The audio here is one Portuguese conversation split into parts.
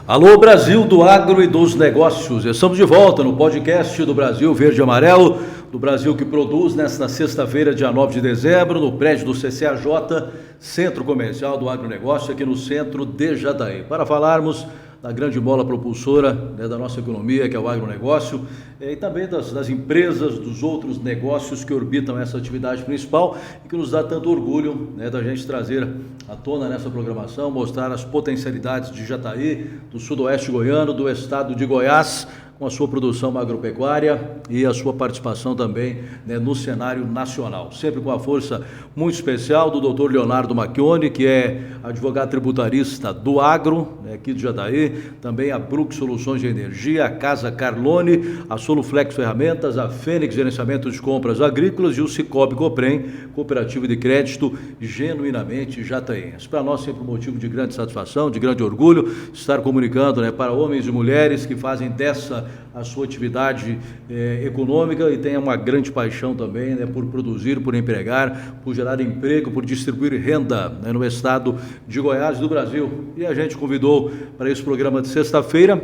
Alô, Brasil do Agro e dos Negócios. Estamos de volta no podcast do Brasil Verde e Amarelo, do Brasil que produz nesta sexta-feira, dia 9 de dezembro, no prédio do CCAJ, Centro Comercial do Agronegócio, aqui no centro de Jataí. Para falarmos da grande bola propulsora da nossa economia, que é o agronegócio, e também das empresas, dos outros negócios que orbitam essa atividade principal e que nos dá tanto orgulho da gente trazer à tona nessa programação, mostrar as potencialidades de Jataí, do sudoeste goiano, do estado de Goiás, com a sua produção agropecuária e a sua participação também no cenário nacional. Sempre com a força muito especial do Dr. Leonardo Macchione, que é advogado tributarista do agro, aqui de Jataí, também a Brux Soluções de Energia, a Casa Carlone, a Soluflex Ferramentas, a Fênix Gerenciamento de Compras Agrícolas e o Cicobi Coprem, Cooperativa de Crédito genuinamente jataense. Para nós sempre um motivo de grande satisfação, de grande orgulho, estar comunicando para homens e mulheres que fazem dessa a sua atividade econômica e tenha uma grande paixão também por produzir, por empregar, por gerar emprego, por distribuir renda no estado de Goiás e do Brasil. E a gente convidou para esse programa de sexta-feira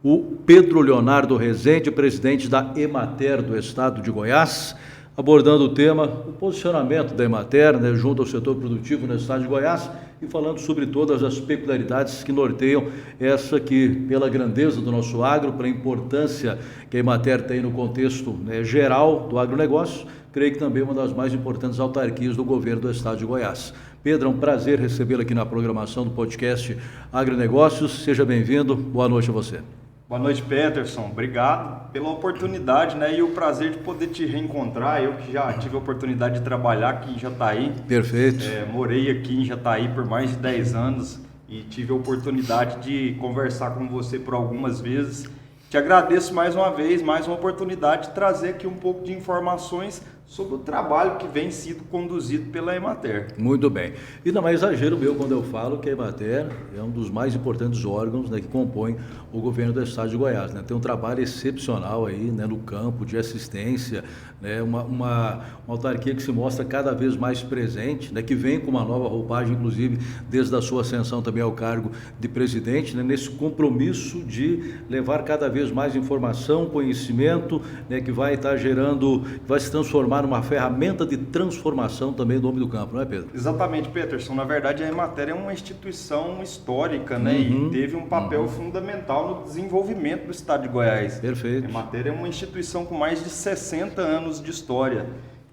o Pedro Leonardo Rezende, presidente da Emater do estado de Goiás, abordando o tema, o posicionamento da Emater junto ao setor produtivo no estado de Goiás e falando sobre todas as peculiaridades que norteiam essa que, pela grandeza do nosso agro, pela importância que a Emater tem no contexto geral do agronegócio, creio que também é uma das mais importantes autarquias do governo do estado de Goiás. Pedro, é um prazer recebê-lo aqui na programação do podcast Agronegócios. Seja bem-vindo. Boa noite a você. Boa noite, Peterson. Obrigado pela oportunidade, e o prazer de poder te reencontrar. Eu que já tive a oportunidade de trabalhar aqui em Jataí. Perfeito. Morei aqui em Jataí por mais de 10 anos e tive a oportunidade de conversar com você por algumas vezes. Te agradeço mais uma vez, mais uma oportunidade de trazer aqui um pouco de informações sobre o trabalho que vem sido conduzido pela Emater. Muito bem. E não é exagero meu quando eu falo que a Emater é um dos mais importantes órgãos que compõem o governo do estado de Goiás. Tem um trabalho excepcional aí no campo de assistência, uma autarquia que se mostra cada vez mais presente, que vem com uma nova roupagem, inclusive desde a sua ascensão também ao cargo de presidente, nesse compromisso de levar cada vez mais informação, conhecimento, que vai estar gerando, vai se transformar numa ferramenta de transformação também do homem do campo, não é, Pedro? Exatamente, Peterson. Na verdade, a Emater é uma instituição histórica, e teve um papel fundamental no desenvolvimento do estado de Goiás. Perfeito. A Emater é uma instituição com mais de 60 anos de história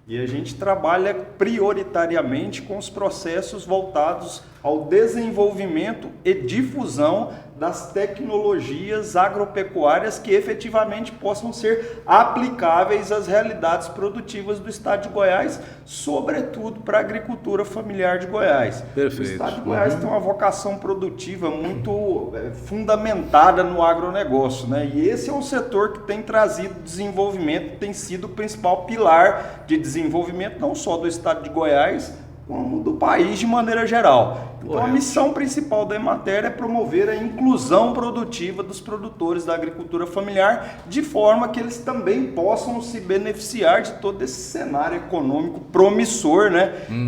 e a gente trabalha prioritariamente com os processos voltados ao desenvolvimento e difusão das tecnologias agropecuárias que efetivamente possam ser aplicáveis às realidades produtivas do estado de Goiás, sobretudo para a agricultura familiar de Goiás. Perfeito. O estado de Goiás tem uma vocação produtiva muito fundamentada no agronegócio, e esse é um setor que tem trazido desenvolvimento, tem sido o principal pilar de desenvolvimento não só do estado de Goiás, como do país de maneira geral. Então, a missão principal da Emater é promover a inclusão produtiva dos produtores da agricultura familiar, de forma que eles também possam se beneficiar de todo esse cenário econômico promissor,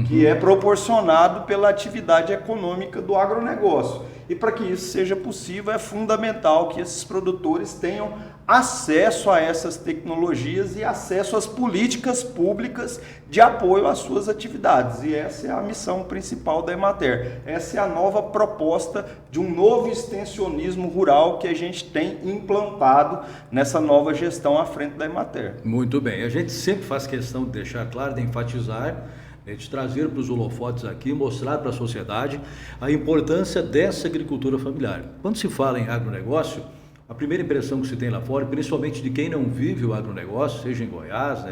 que é proporcionado pela atividade econômica do agronegócio. E para que isso seja possível, é fundamental que esses produtores tenham acesso a essas tecnologias e acesso às políticas públicas de apoio às suas atividades. E essa é a missão principal da Emater. Essa é a nova proposta de um novo extensionismo rural que a gente tem implantado nessa nova gestão à frente da Emater. Muito bem. A gente sempre faz questão de deixar claro, de enfatizar, de trazer para os holofotes aqui, mostrar para a sociedade a importância dessa agricultura familiar. Quando se fala em agronegócio, a primeira impressão que se tem lá fora, principalmente de quem não vive o agronegócio, seja em Goiás,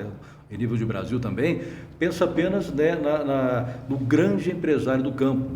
em nível de Brasil também, pensa apenas no grande empresário do campo,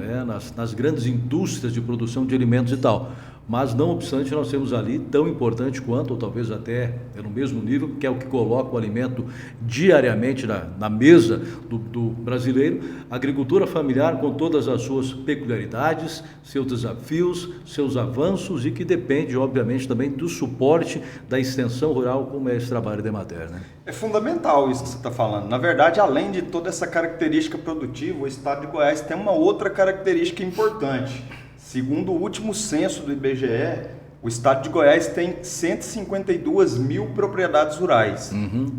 nas grandes indústrias de produção de alimentos e tal. Mas, não obstante, nós temos ali tão importante quanto, ou talvez até no mesmo nível, que é o que coloca o alimento diariamente na mesa do brasileiro, a agricultura familiar com todas as suas peculiaridades, seus desafios, seus avanços e que depende, obviamente, também do suporte da extensão rural, como é esse trabalho da Emater, É fundamental isso que você está falando. Na verdade, além de toda essa característica produtiva, o estado de Goiás tem uma outra característica importante. Segundo o último censo do IBGE, o estado de Goiás tem 152 mil propriedades rurais,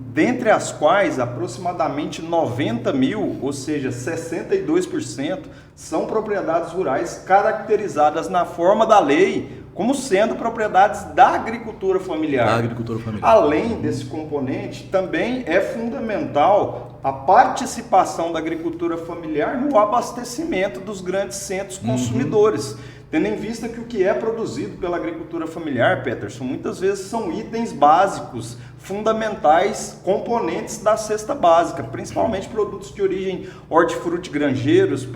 dentre as quais aproximadamente 90 mil, ou seja, 62%, são propriedades rurais caracterizadas na forma da lei como sendo propriedades da agricultura familiar. Além desse componente, também é fundamental a participação da agricultura familiar no abastecimento dos grandes centros consumidores. Tendo em vista que o que é produzido pela agricultura familiar, Peterson, muitas vezes são itens básicos, fundamentais, componentes da cesta básica, principalmente produtos de origem hortifruti granjeiros,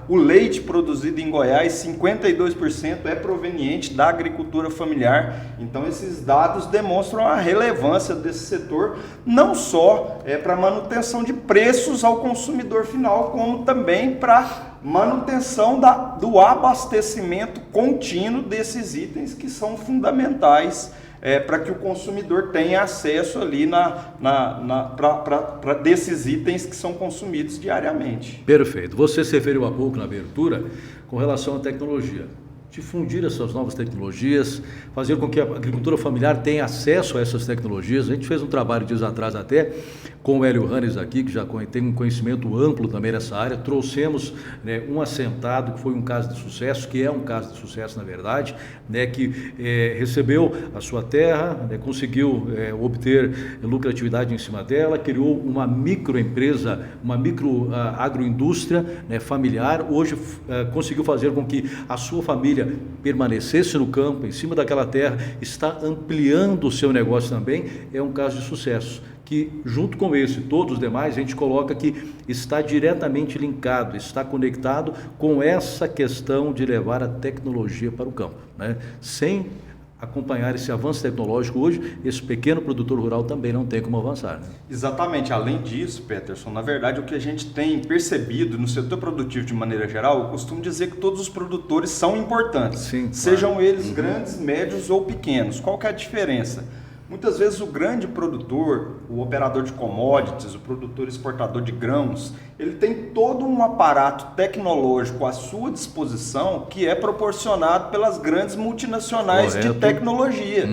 o leite produzido em Goiás, 52% é proveniente da agricultura familiar. Então esses dados demonstram a relevância desse setor, não só para a manutenção de preços ao consumidor final, como também para manutenção do abastecimento contínuo desses itens que são fundamentais para que o consumidor tenha acesso ali desses itens que são consumidos diariamente. Perfeito. Você se referiu há pouco na abertura com relação à tecnologia. Difundir essas novas tecnologias, fazer com que a agricultura familiar tenha acesso a essas tecnologias. A gente fez um trabalho dias atrás até com o Hélio Hannes aqui, que já tem um conhecimento amplo também nessa área. Trouxemos um assentado que foi um caso de sucesso, que é um caso de sucesso na verdade, que recebeu a sua terra, conseguiu obter lucratividade em cima dela, criou uma microempresa, uma micro agroindústria familiar. Hoje conseguiu fazer com que a sua família permanecesse no campo, em cima daquela terra, está ampliando o seu negócio também. É um caso de sucesso que, junto com esse, todos os demais, a gente coloca que está diretamente linkado, está conectado com essa questão de levar a tecnologia para o campo, Sem acompanhar esse avanço tecnológico hoje, esse pequeno produtor rural também não tem como avançar. Exatamente. Além disso, Peterson, na verdade o que a gente tem percebido no setor produtivo de maneira geral, eu costumo dizer que todos os produtores são importantes, sim, sejam claro. Eles grandes, médios ou pequenos. Qual que é a diferença? Muitas vezes o grande produtor, o operador de commodities, o produtor exportador de grãos, ele tem todo um aparato tecnológico à sua disposição que é proporcionado pelas grandes multinacionais de tecnologia.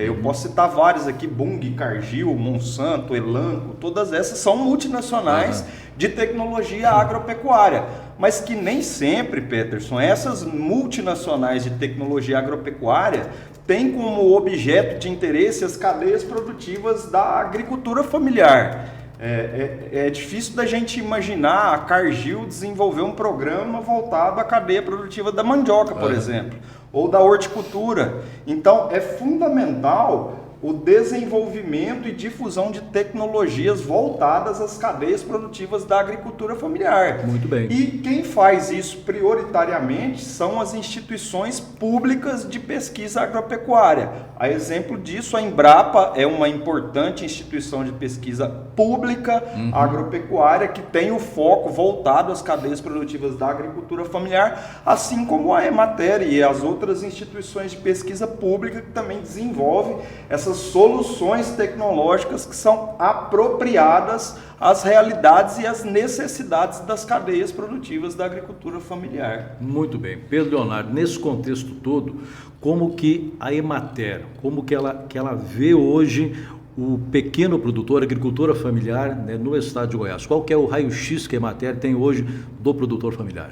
Eu posso citar várias aqui, Bunge, Cargill, Monsanto, Elanco, todas essas são multinacionais de tecnologia agropecuária. Mas que nem sempre, Peterson, essas multinacionais de tecnologia agropecuária têm como objeto de interesse as cadeias produtivas da agricultura familiar. É difícil da gente imaginar a Cargill desenvolver um programa voltado à cadeia produtiva da mandioca, por exemplo, ou da horticultura. Então, é fundamental o desenvolvimento e difusão de tecnologias voltadas às cadeias produtivas da agricultura familiar. Muito bem. E quem faz isso prioritariamente são as instituições públicas de pesquisa agropecuária. A exemplo disso, a Embrapa é uma importante instituição de pesquisa pública agropecuária que tem o foco voltado às cadeias produtivas da agricultura familiar, assim como a Emater e as outras instituições de pesquisa pública que também desenvolvem essas soluções tecnológicas que são apropriadas às realidades e às necessidades das cadeias produtivas da agricultura familiar. Muito bem. Pedro Leonardo, nesse contexto todo, como que a Emater, como que ela vê hoje o pequeno produtor, a agricultura familiar no estado de Goiás? Qual que é o raio-x que a Emater tem hoje do produtor familiar?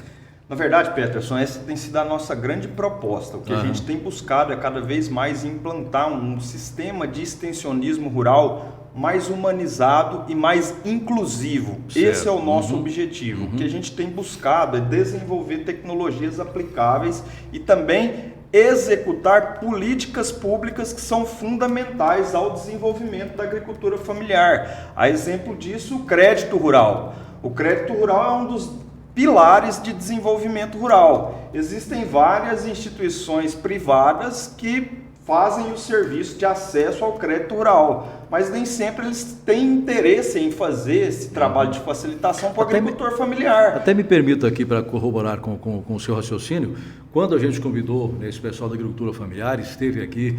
Na verdade, Peterson, essa tem sido a nossa grande proposta. O que a gente tem buscado é cada vez mais implantar um sistema de extensionismo rural mais humanizado e mais inclusivo. Certo. Esse é o nosso objetivo. O que a gente tem buscado é desenvolver tecnologias aplicáveis e também executar políticas públicas que são fundamentais ao desenvolvimento da agricultura familiar. A exemplo disso, o crédito rural. O crédito rural é um dos pilares de desenvolvimento rural. Existem várias instituições privadas que fazem o serviço de acesso ao crédito rural, mas nem sempre eles têm interesse em fazer esse trabalho de facilitação para o agricultor familiar. Até me permito aqui, para corroborar com o seu raciocínio, quando a gente convidou esse pessoal da agricultura familiar, esteve aqui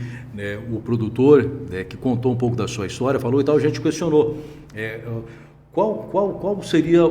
o produtor que contou um pouco da sua história, falou e tal, a gente questionou Qual seria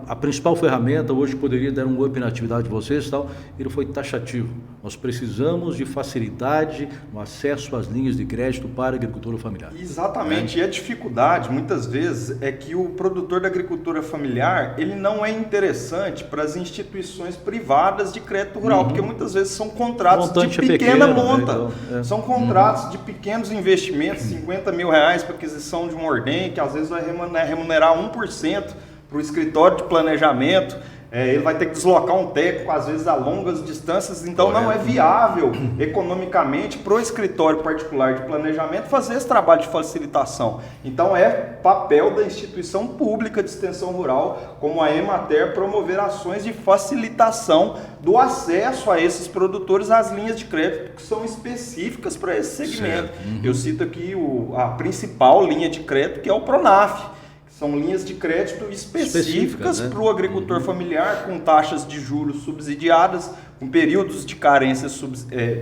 a principal ferramenta hoje que poderia dar um up na atividade de vocês e tal? Ele foi taxativo. Nós precisamos de facilidade no acesso às linhas de crédito para a agricultura familiar. Exatamente. E a dificuldade, muitas vezes, é que o produtor da agricultura familiar, ele não é interessante para as instituições privadas de crédito rural, porque muitas vezes são contratos de pequena monta. Né? Então, são contratos de pequenos investimentos, R$50 mil para aquisição de um ordem, que às vezes vai remunerar 1% para o escritório de planejamento. Ele vai ter que deslocar um técnico, às vezes a longas distâncias, então não é viável economicamente para o escritório particular de planejamento fazer esse trabalho de facilitação. Então é papel da instituição pública de extensão rural, como a Emater, promover ações de facilitação do acesso a esses produtores às linhas de crédito que são específicas para esse segmento. Eu cito aqui a principal linha de crédito, que é o Pronaf. São linhas de crédito específicas para o agricultor familiar, com taxas de juros subsidiadas, com períodos de carência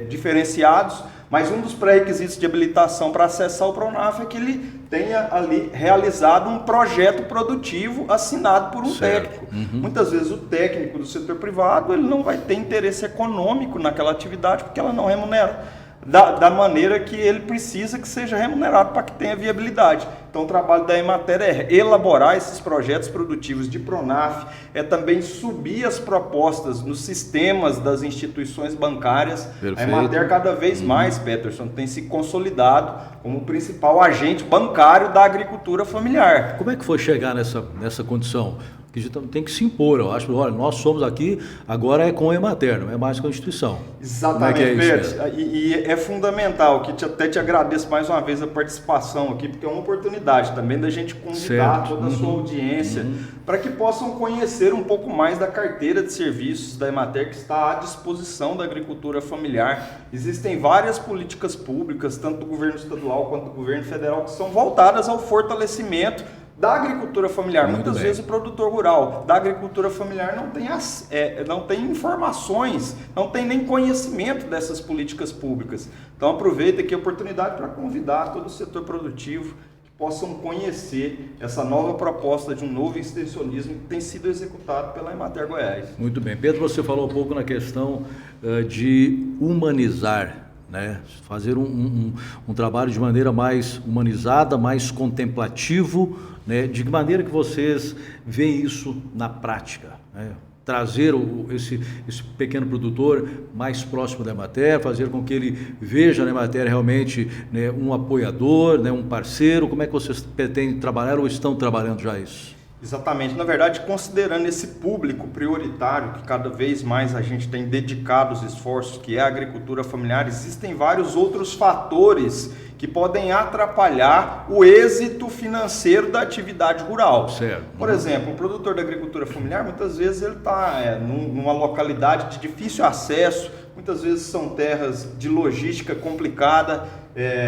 diferenciados, mas um dos pré-requisitos de habilitação para acessar o Pronaf é que ele tenha ali realizado um projeto produtivo assinado por um técnico. Muitas vezes o técnico do setor privado ele não vai ter interesse econômico naquela atividade porque ela não remunera da maneira que ele precisa que seja remunerado para que tenha viabilidade. Então o trabalho da Emater é elaborar esses projetos produtivos de Pronaf, é também subir as propostas nos sistemas das instituições bancárias. Perfeito. A Emater cada vez mais, Peterson, tem se consolidado como o principal agente bancário da agricultura familiar. Como é que foi chegar nessa condição? Que a gente tem que se impor, eu acho. Olha, nós somos aqui, agora é com a Emater, não é mais com a instituição. Exatamente, Pedro. E é fundamental, que até te agradeço mais uma vez a participação aqui, porque é uma oportunidade também da gente convidar toda a sua audiência para que possam conhecer um pouco mais da carteira de serviços da Emater, que está à disposição da agricultura familiar. Existem várias políticas públicas, tanto do governo estadual quanto do governo federal, que são voltadas ao fortalecimento da agricultura familiar. Muitas vezes o produtor rural da agricultura familiar não tem informações, não tem nem conhecimento dessas políticas públicas. Então aproveita aqui a oportunidade para convidar todo o setor produtivo que possam conhecer essa nova proposta de um novo extensionismo que tem sido executado pela Emater Goiás. Muito bem. Pedro, você falou um pouco na questão de humanizar, né? Fazer um trabalho de maneira mais humanizada, mais contemplativo, né? De que maneira que vocês veem isso na prática, né? Trazer esse pequeno produtor mais próximo da Emater, fazer com que ele veja na Emater realmente, né, um apoiador, né, um parceiro. Como é que vocês pretendem trabalhar ou estão trabalhando já isso? Exatamente. Na verdade, considerando esse público prioritário que cada vez mais a gente tem dedicado os esforços, que é a agricultura familiar, existem vários outros fatores que podem atrapalhar o êxito financeiro da atividade rural. Certo. Por exemplo, o produtor da agricultura familiar, muitas vezes ele está numa localidade de difícil acesso, muitas vezes são terras de logística complicada,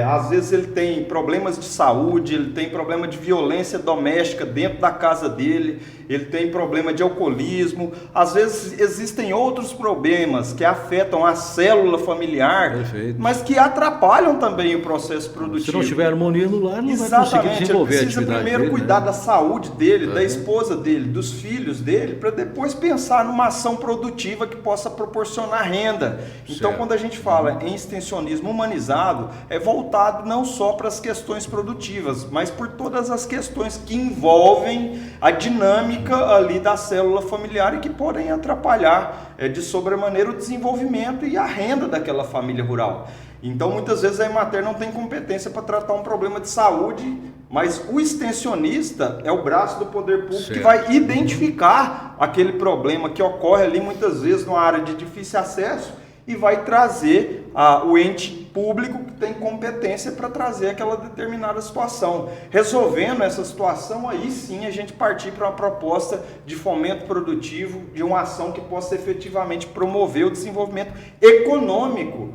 às vezes ele tem problemas de saúde, ele tem problema de violência doméstica dentro da casa dele, ele tem problema de alcoolismo, às vezes existem outros problemas que afetam a célula familiar, perfeito, mas que atrapalham também o processo produtivo. Se não tiver harmonia no lar, não vai conseguir desenvolver a atividade. Ele precisa primeiro cuidar da saúde dele, da esposa dele, dos filhos dele, para depois pensar numa ação produtiva que possa proporcionar renda. Então, quando a gente fala em extensionismo humanizado, é voltado não só para as questões produtivas, mas por todas as questões que envolvem a dinâmica ali da célula familiar e que podem atrapalhar de sobremaneira o desenvolvimento e a renda daquela família rural. Então, muitas vezes a Emater não tem competência para tratar um problema de saúde, mas o extensionista é o braço do poder público que vai identificar aquele problema que ocorre ali muitas vezes numa área de difícil acesso e vai trazer o ente público que tem competência para trazer aquela determinada situação. Resolvendo essa situação, aí sim a gente partir para uma proposta de fomento produtivo, de uma ação que possa efetivamente promover o desenvolvimento econômico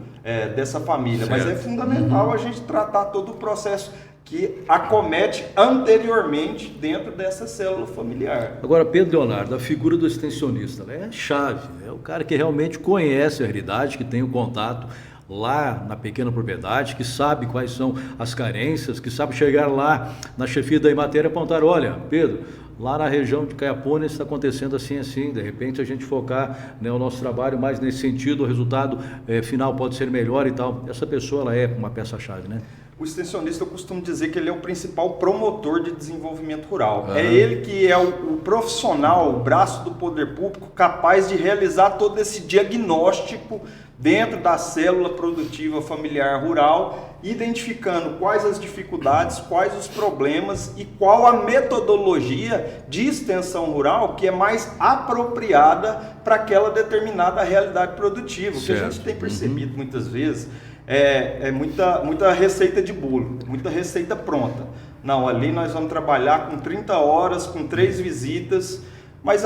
dessa família. Mas é fundamental a gente tratar todo o processo que acomete anteriormente dentro dessa célula familiar. Agora, Pedro Leonardo, a figura do extensionista é a chave, é o cara que realmente conhece a realidade, que tem o contato lá na pequena propriedade, que sabe quais são as carências, que sabe chegar lá na chefia da Emater e apontar, olha, Pedro, lá na região de Caiapônia está acontecendo assim, de repente a gente focar, né, o nosso trabalho mais nesse sentido, o resultado final pode ser melhor e tal. Essa pessoa, ela é uma peça-chave, né? O extensionista, eu costumo dizer que ele é o principal promotor de desenvolvimento rural. É ele que é o profissional, o braço do poder público, capaz de realizar todo esse diagnóstico dentro da célula produtiva familiar rural, identificando quais as dificuldades, quais os problemas e qual a metodologia de extensão rural que é mais apropriada para aquela determinada realidade produtiva. O que a gente tem percebido muitas vezes é muita receita de bolo, muita receita pronta. Não, ali nós vamos trabalhar com 30 horas, com 3 visitas, mas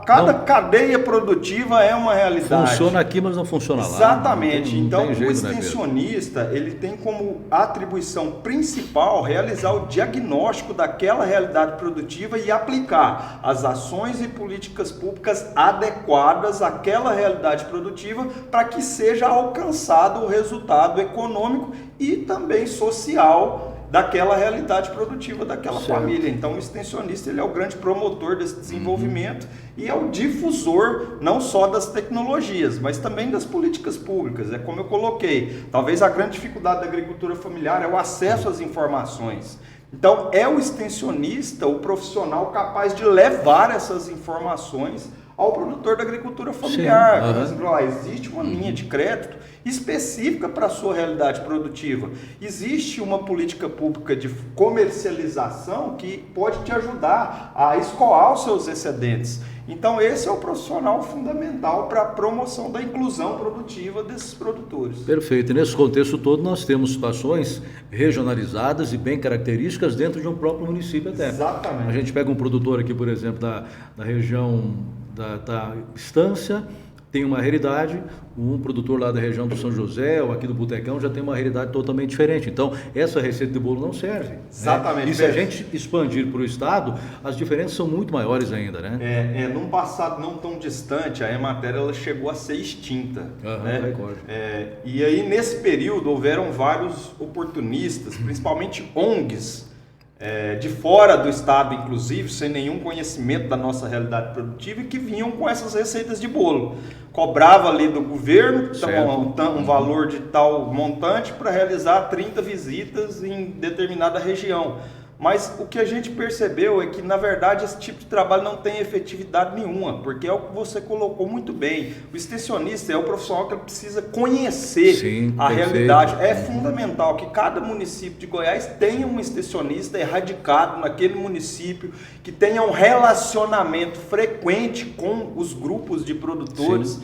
cada cadeia produtiva é uma realidade. Funciona aqui, mas não funciona lá. Exatamente. Então, jeito, o extensionista, ele tem como atribuição principal realizar o diagnóstico daquela realidade produtiva e aplicar as ações e políticas públicas adequadas àquela realidade produtiva para que seja alcançado o resultado econômico e também social daquela realidade produtiva daquela família. Então o extensionista, ele é o grande promotor desse desenvolvimento e é o difusor não só das tecnologias, mas também das políticas públicas. É como eu coloquei, talvez a grande dificuldade da agricultura familiar é o acesso às informações. Então é o extensionista, o profissional capaz de levar essas informações ao produtor da agricultura familiar. Por exemplo, existe uma linha de crédito específica para a sua realidade produtiva. Existe uma política pública de comercialização que pode te ajudar a escoar os seus excedentes. Então esse é o profissional fundamental para a promoção da inclusão produtiva desses produtores. Perfeito. E nesse contexto todo nós temos situações regionalizadas e bem características dentro de um próprio município até. Exatamente. A gente pega um produtor aqui, por exemplo, da região da Estância, tem uma realidade, um produtor lá da região do São José ou aqui do Botecão já tem uma realidade totalmente diferente. Então, essa receita de bolo não serve. Exatamente. Né? E se a gente expandir para o estado, as diferenças são muito maiores ainda, né? Num passado não tão distante, a Emater ela chegou a ser extinta. Né? E aí, nesse período, houveram vários oportunistas, principalmente ONGs, de fora do estado, inclusive, sem nenhum conhecimento da nossa realidade produtiva e que vinham com essas receitas de bolo. Cobrava ali do governo um valor de tal montante para realizar 30 visitas em determinada região. Mas o que a gente percebeu é que, na verdade, esse tipo de trabalho não tem efetividade nenhuma, porque é o que você colocou muito bem. O extensionista é o profissional que precisa conhecer a realidade. É fundamental que cada município de Goiás tenha um extensionista erradicado naquele município, que tenha um relacionamento frequente com os grupos de produtores.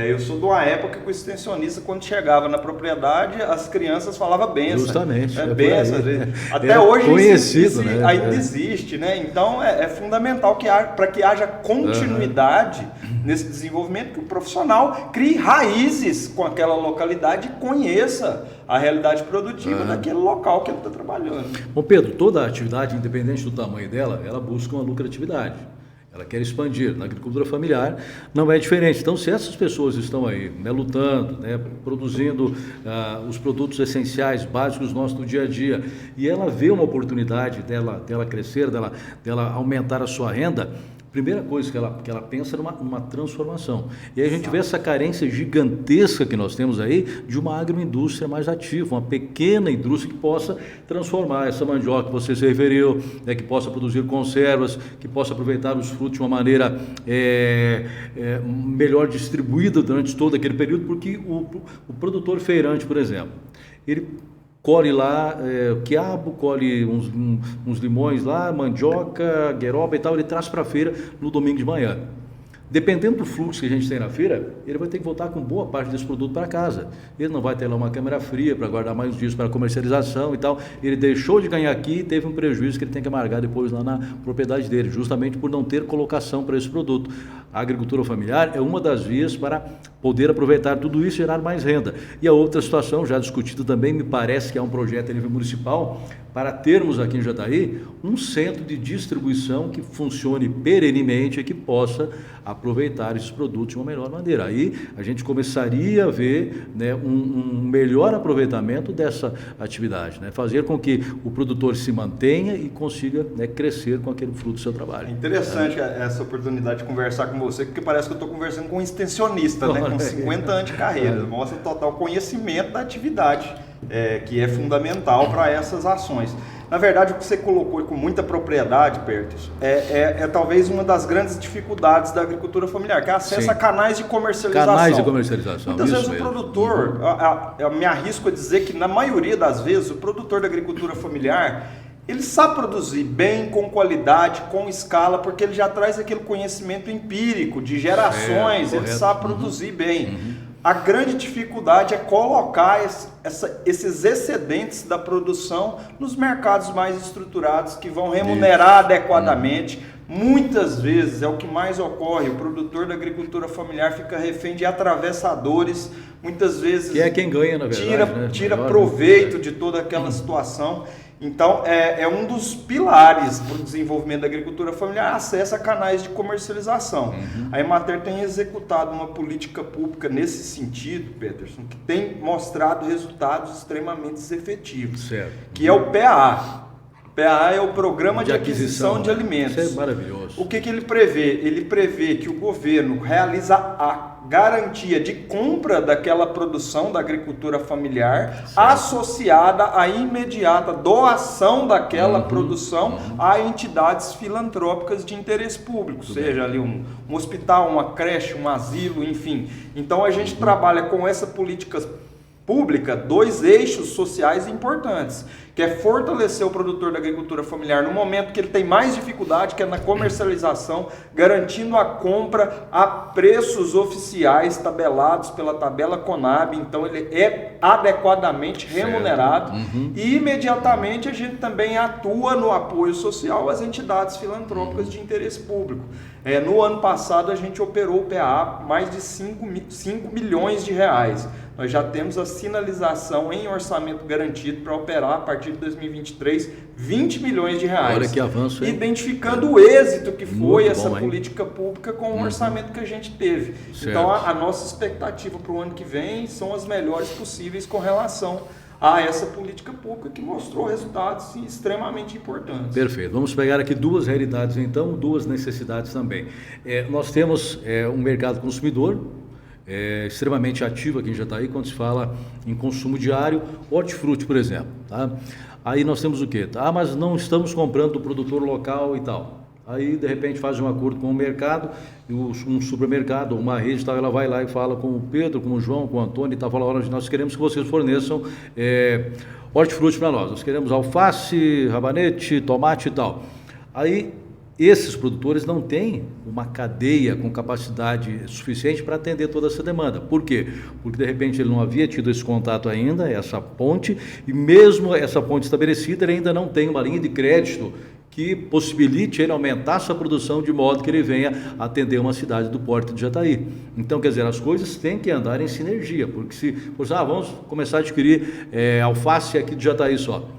Eu sou de uma época que o extensionista, quando chegava na propriedade, as crianças falavam benção. Justamente. Benção, até hoje né? ainda existe, né? Então é fundamental que para que haja continuidade nesse desenvolvimento, que o profissional crie raízes com aquela localidade e conheça a realidade produtiva daquele local que ele está trabalhando. Bom, Pedro, toda atividade, independente do tamanho dela, ela busca uma lucratividade. Ela quer expandir. Na agricultura familiar não é diferente. Então, se essas pessoas estão aí, né, lutando, né, produzindo os produtos essenciais, básicos nossos do dia a dia, e ela vê uma oportunidade dela crescer, dela aumentar a sua renda, primeira coisa que ela pensa é numa transformação. E aí a gente vê essa carência gigantesca que nós temos aí de uma agroindústria mais ativa, uma pequena indústria que possa transformar essa mandioca que você se referiu, né, que possa produzir conservas, que possa aproveitar os frutos de uma maneira melhor distribuída durante todo aquele período, porque o produtor feirante, por exemplo, ele colhe lá quiabo, colhe uns limões lá, mandioca, gueroba e tal, ele traz para a feira no domingo de manhã. Dependendo do fluxo que a gente tem na feira, ele vai ter que voltar com boa parte desse produto para casa. Ele não vai ter lá uma câmera fria para guardar mais dias para comercialização e tal. Ele deixou de ganhar aqui e teve um prejuízo que ele tem que amargar depois lá na propriedade dele, justamente por não ter colocação para esse produto. a agricultura familiar é uma das vias para poder aproveitar tudo isso e gerar mais renda. E a outra situação, já discutida também, me parece que é um projeto a nível municipal, para termos aqui em Jataí um centro de distribuição que funcione perenemente e que possa aproveitar esses produtos de uma melhor maneira. Aí a gente começaria a ver, né, um melhor aproveitamento dessa atividade, né? Fazer com que o produtor se mantenha e consiga, né, crescer com aquele fruto do seu trabalho. É interessante essa oportunidade de conversar com você, porque parece que eu estou conversando com um extensionista, né, com 50 anos de carreira. Mostra o total conhecimento da atividade, que é fundamental para essas ações. Na verdade, o que você colocou com muita propriedade, Pertus, é talvez uma das grandes dificuldades da agricultura familiar, que é acesso a canais de comercialização. Canais de comercialização. Muitas vezes o produtor, eu me arrisco a dizer que na maioria das vezes o produtor da agricultura familiar, ele sabe produzir bem, com qualidade, com escala, porque ele já traz aquele conhecimento empírico de gerações, ele sabe produzir bem. A grande dificuldade é colocar esses excedentes da produção nos mercados mais estruturados, que vão remunerar adequadamente. Muitas vezes é o que mais ocorre, o produtor da agricultura familiar fica refém de atravessadores, muitas vezes que é quem ganha, na verdade, tira proveito de toda aquela situação. Então, é um dos pilares para o desenvolvimento da agricultura familiar, acesso a canais de comercialização. A Emater tem executado uma política pública nesse sentido, Peterson, que tem mostrado resultados extremamente efetivos, que é o PAA. O PAA é o Programa de Aquisição de Alimentos. Isso é maravilhoso. O que ele prevê? Ele prevê que o governo realiza a garantia de compra daquela produção da agricultura familiar, associada à imediata doação daquela produção a entidades filantrópicas de interesse público, seja ali um hospital, uma creche, um asilo, enfim. Então a gente trabalha com essa política pública, dois eixos sociais importantes, que é fortalecer o produtor da agricultura familiar no momento que ele tem mais dificuldade, que é na comercialização, garantindo a compra a preços oficiais tabelados pela tabela Conab, então ele é adequadamente remunerado. E imediatamente a gente também atua no apoio social às entidades filantrópicas de interesse público. No ano passado a gente operou o PAA mais de 5 milhões de reais. Nós já temos a sinalização em orçamento garantido para operar a partir de 2023 20 milhões de reais. Olha que avanço, hein? Identificando o êxito que foi essa política pública com o orçamento que a gente teve. Então a nossa expectativa para o ano que vem são as melhores possíveis com relação a essa política pública que mostrou resultados extremamente importantes. Perfeito. Vamos pegar aqui duas realidades então, duas necessidades também. Nós temos um mercado consumidor extremamente ativo aqui em Jataí quando se fala em consumo diário, hortifruti, por exemplo. Tá? Aí nós temos o quê? Mas não estamos comprando do produtor local e tal. Aí, de repente, faz um acordo com o mercado, um supermercado, uma rede, tal, ela vai lá e fala com o Pedro, com o João, com o Antônio e tal, fala, olha, nós queremos que vocês forneçam hortifruti para nós queremos alface, rabanete, tomate e tal. Aí, esses produtores não têm uma cadeia com capacidade suficiente para atender toda essa demanda. Por quê? Porque, de repente, ele não havia tido esse contato ainda, essa ponte, e mesmo essa ponte estabelecida, ele ainda não tem uma linha de crédito que possibilite ele aumentar sua produção de modo que ele venha atender uma cidade do porte de Jataí. Então, quer dizer, as coisas têm que andar em sinergia, porque se vamos começar a adquirir alface aqui de Jataí só.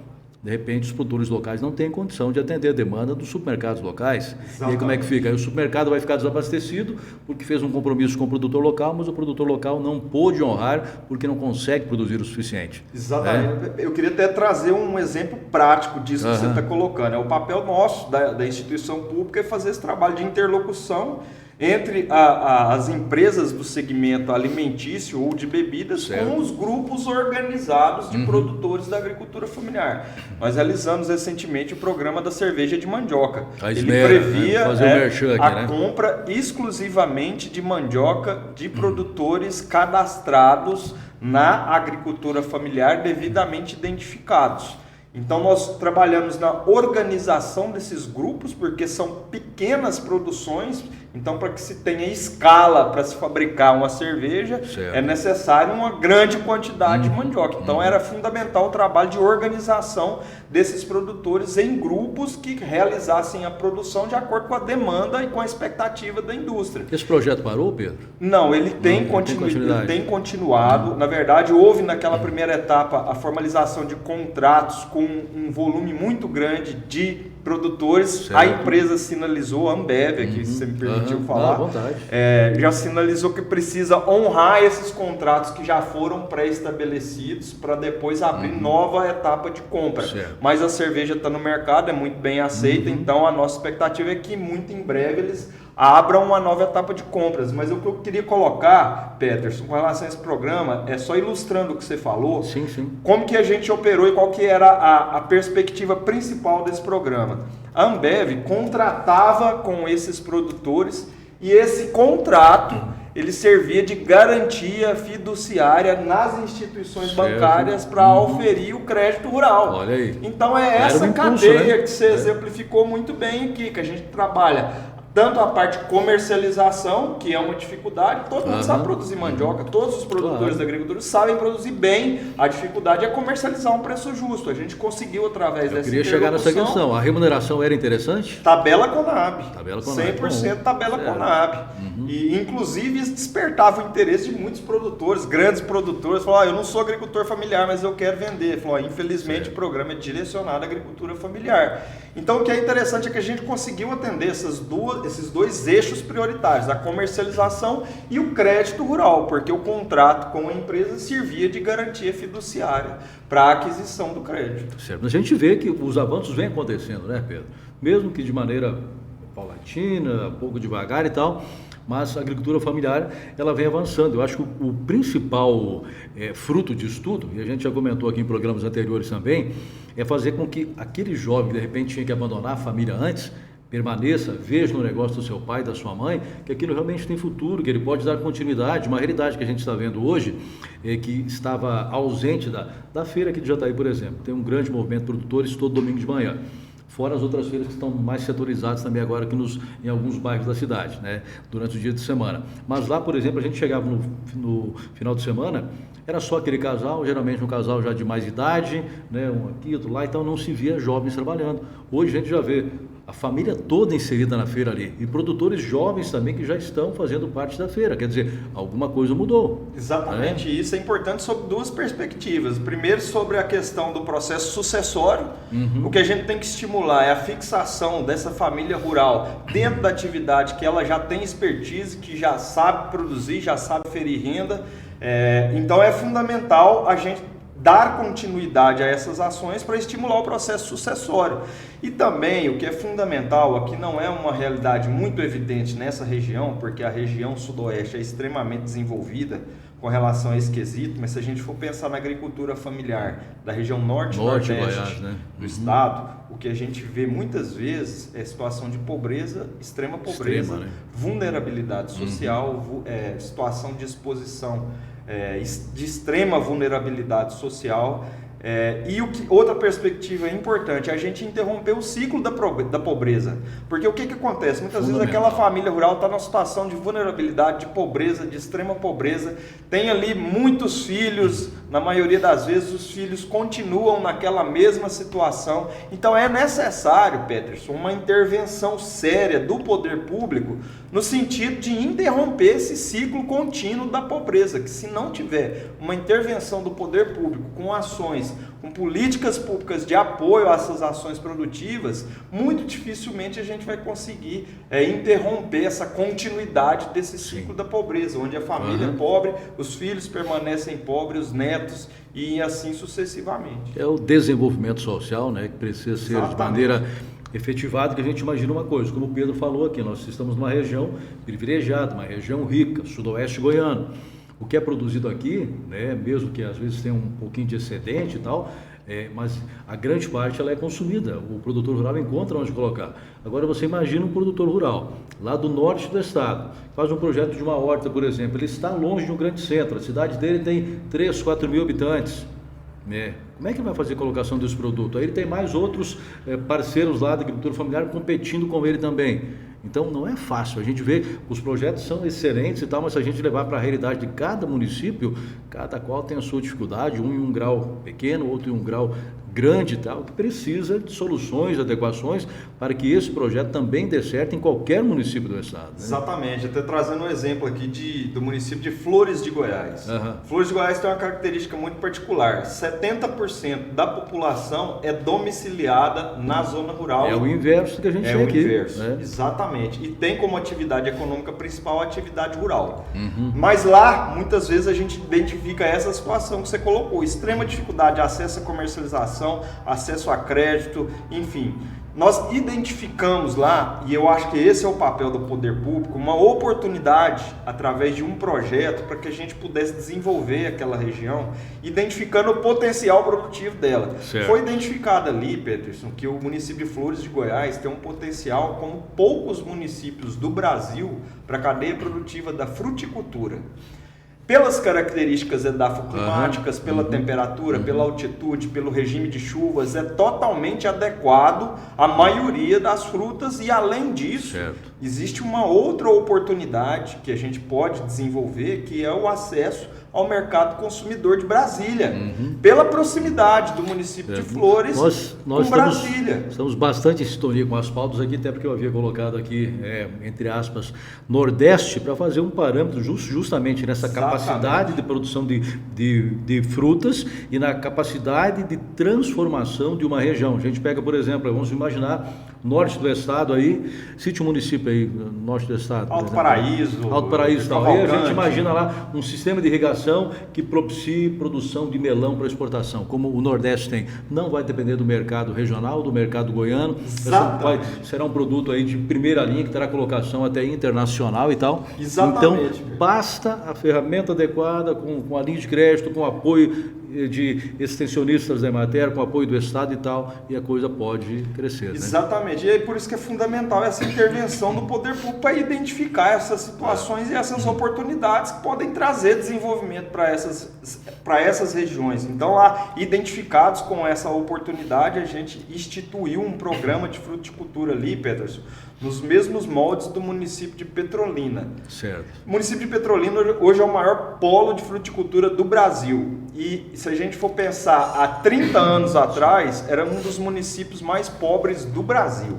De repente, os produtores locais não têm condição de atender a demanda dos supermercados locais. Exatamente. E aí como é que fica? Aí o supermercado vai ficar desabastecido porque fez um compromisso com o produtor local, mas o produtor local não pôde honrar porque não consegue produzir o suficiente. Exatamente. Eu queria até trazer um exemplo prático disso que você está colocando. É o papel nosso da instituição pública é fazer esse trabalho de interlocução entre as empresas do segmento alimentício ou de bebidas com os grupos organizados de produtores da agricultura familiar. Nós realizamos recentemente o programa da cerveja de mandioca. Ele previa compra exclusivamente de mandioca de produtores cadastrados na agricultura familiar devidamente identificados. Então nós trabalhamos na organização desses grupos, porque são pequenas produções, Então, para que se tenha escala para se fabricar uma cerveja, é necessário uma grande quantidade de mandioca. Então, era fundamental o trabalho de organização desses produtores em grupos que realizassem a produção de acordo com a demanda e com a expectativa da indústria. Esse projeto parou, Pedro? Não, ele tem continuado. Na verdade, houve naquela primeira etapa a formalização de contratos com um volume muito grande de produtores. Certo. A empresa sinalizou, a Ambev, aqui, se você me permitiu falar, à vontade. Já sinalizou que precisa honrar esses contratos que já foram pré-estabelecidos para depois abrir nova etapa de compra. Certo. Mas a cerveja está no mercado, é muito bem aceita, então a nossa expectativa é que muito em breve eles abram uma nova etapa de compras. Mas o que eu queria colocar, Peterson, com relação a esse programa, é só ilustrando o que você falou, como que a gente operou e qual que era a perspectiva principal desse programa. A Ambev contratava com esses produtores e esse contrato ele servia de garantia fiduciária nas instituições bancárias para auferir o crédito rural. Olha aí. Então é essa cadeia que você exemplificou muito bem aqui, que a gente trabalha tanto a parte de comercialização, que é uma dificuldade, todo mundo sabe produzir mandioca, todos os produtores da agricultura sabem produzir bem, a dificuldade é comercializar um preço justo. A gente conseguiu através dessa queria chegar nessa questão, a remuneração era interessante? Tabela Conab, 100% tabela Conab. E inclusive isso despertava o interesse de muitos produtores, grandes produtores, falaram, eu não sou agricultor familiar, mas eu quero vender. Falou, infelizmente o programa é direcionado à agricultura familiar. Então o que é interessante é que a gente conseguiu atender esses dois eixos prioritários, a comercialização e o crédito rural, porque o contrato com a empresa servia de garantia fiduciária para a aquisição do crédito. Certo, mas a gente vê que os avanços vêm acontecendo, né, Pedro? Mesmo que de maneira paulatina, pouco devagar e tal, mas a agricultura familiar ela vem avançando. Eu acho que o principal fruto disso tudo, e a gente já comentou aqui em programas anteriores também, é fazer com que aquele jovem que de repente tinha que abandonar a família antes, permaneça, veja no negócio do seu pai, da sua mãe, que aquilo realmente tem futuro, que ele pode dar continuidade. Uma realidade que a gente está vendo hoje, que estava ausente da feira aqui de Jataí, por exemplo. Tem um grande movimento de produtores todo domingo de manhã. Fora as outras feiras que estão mais setorizadas também agora aqui em alguns bairros da cidade, né, durante o dia de semana. Mas lá, por exemplo, a gente chegava no final de semana, era só aquele casal, geralmente um casal já de mais idade, né, um aqui, outro lá, então não se via jovens trabalhando. Hoje a gente já vê a família toda inserida na feira ali, e produtores jovens também que já estão fazendo parte da feira, quer dizer, alguma coisa mudou. Exatamente, isso é importante sob duas perspectivas. Primeiro, sobre a questão do processo sucessório, o que a gente tem que estimular é a fixação dessa família rural dentro da atividade que ela já tem expertise, que já sabe produzir, já sabe ferir renda. Então é fundamental a gente dar continuidade a essas ações para estimular o processo sucessório. E também o que é fundamental, aqui não é uma realidade muito evidente nessa região, porque a região sudoeste é extremamente desenvolvida com relação a esse quesito, mas se a gente for pensar na agricultura familiar da região norte nordeste Goiás, né, do estado, o que a gente vê muitas vezes é situação de pobreza, extrema pobreza, né? Vulnerabilidade social, situação de exposição de extrema vulnerabilidade social. Outra perspectiva importante é a gente interromper o ciclo da pobreza. Porque o que acontece? Muitas vezes aquela família rural está numa situação de vulnerabilidade, de pobreza, de extrema pobreza, tem ali muitos filhos, na maioria das vezes os filhos continuam naquela mesma situação. Então é necessário, Peterson, uma intervenção séria do poder público no sentido de interromper esse ciclo contínuo da pobreza, que se não tiver uma intervenção do poder público com ações, com políticas públicas de apoio a essas ações produtivas, muito dificilmente a gente vai conseguir interromper essa continuidade desse ciclo da pobreza, onde a família é pobre, os filhos permanecem pobres, os netos e assim sucessivamente. É o desenvolvimento social, né, que precisa ser de maneira efetivada, que a gente imagina uma coisa, como o Pedro falou aqui, nós estamos numa região privilegiada, uma região rica, sudoeste goiano. O que é produzido aqui, né, mesmo que às vezes tenha um pouquinho de excedente e tal, mas a grande parte ela é consumida, o produtor rural encontra onde colocar. Agora você imagina um produtor rural, lá do norte do estado, faz um projeto de uma horta, por exemplo, ele está longe de um grande centro, a cidade dele tem 3, 4 mil habitantes. Como é que ele vai fazer a colocação desse produto? Aí ele tem mais outros parceiros lá da agricultura familiar competindo com ele também. Então não é fácil, a gente vê, os projetos são excelentes e tal, mas se a gente levar para a realidade de cada município, cada qual tem a sua dificuldade, um em um grau pequeno, outro em um grau grande e tal, que precisa de soluções, adequações, para que esse projeto também dê certo em qualquer município do estado. Né? Exatamente, até trazendo um exemplo aqui do município de Flores de Goiás. Flores de Goiás tem uma característica muito particular, 70% da população é domiciliada na zona rural. É o inverso do que a gente tem aqui. É o inverso, exatamente, e tem como atividade econômica principal a atividade rural. Mas lá, muitas vezes a gente identifica essa situação que você colocou, extrema dificuldade de acesso à comercialização, acesso a crédito, enfim. Nós identificamos lá, e eu acho que esse é o papel do poder público, uma oportunidade através de um projeto para que a gente pudesse desenvolver aquela região, identificando o potencial produtivo dela. Certo. Foi identificado ali, Peterson, que o município de Flores de Goiás tem um potencial como poucos municípios do Brasil para a cadeia produtiva da fruticultura. Pelas características edafoclimáticas, pela temperatura, pela altitude, pelo regime de chuvas, é totalmente adequado à maioria das frutas e, além disso, existe uma outra oportunidade que a gente pode desenvolver, que é o acesso ao mercado consumidor de Brasília, pela proximidade do município de Flores com Brasília. Estamos bastante em sintonia com as pautas aqui, até porque eu havia colocado aqui, entre aspas, Nordeste, para fazer um parâmetro justamente nessa capacidade de produção de frutas e na capacidade de transformação de uma região. A gente pega, por exemplo, vamos imaginar, norte do estado aí, cite um município aí, norte do estado. Alto Paraíso, tal. Aí a gente imagina lá um sistema de irrigação que propicie produção de melão para exportação, como o Nordeste tem. Não vai depender do mercado regional, do mercado goiano. Será um produto aí de primeira linha que terá colocação até internacional e tal. Exatamente. Então, basta a ferramenta adequada, com a linha de crédito, com o apoio de extensionistas da Emater, com o apoio do Estado e tal, e a coisa pode crescer. Exatamente, e é por isso que é fundamental essa intervenção do poder público para identificar essas situações e essas oportunidades que podem trazer desenvolvimento para essas regiões. Então, lá, identificados com essa oportunidade, a gente instituiu um programa de fruticultura ali, Peterson, nos mesmos moldes do município de Petrolina. Certo. O município de Petrolina hoje é o maior polo de fruticultura do Brasil. E se a gente for pensar, há 30 anos atrás, era um dos municípios mais pobres do Brasil.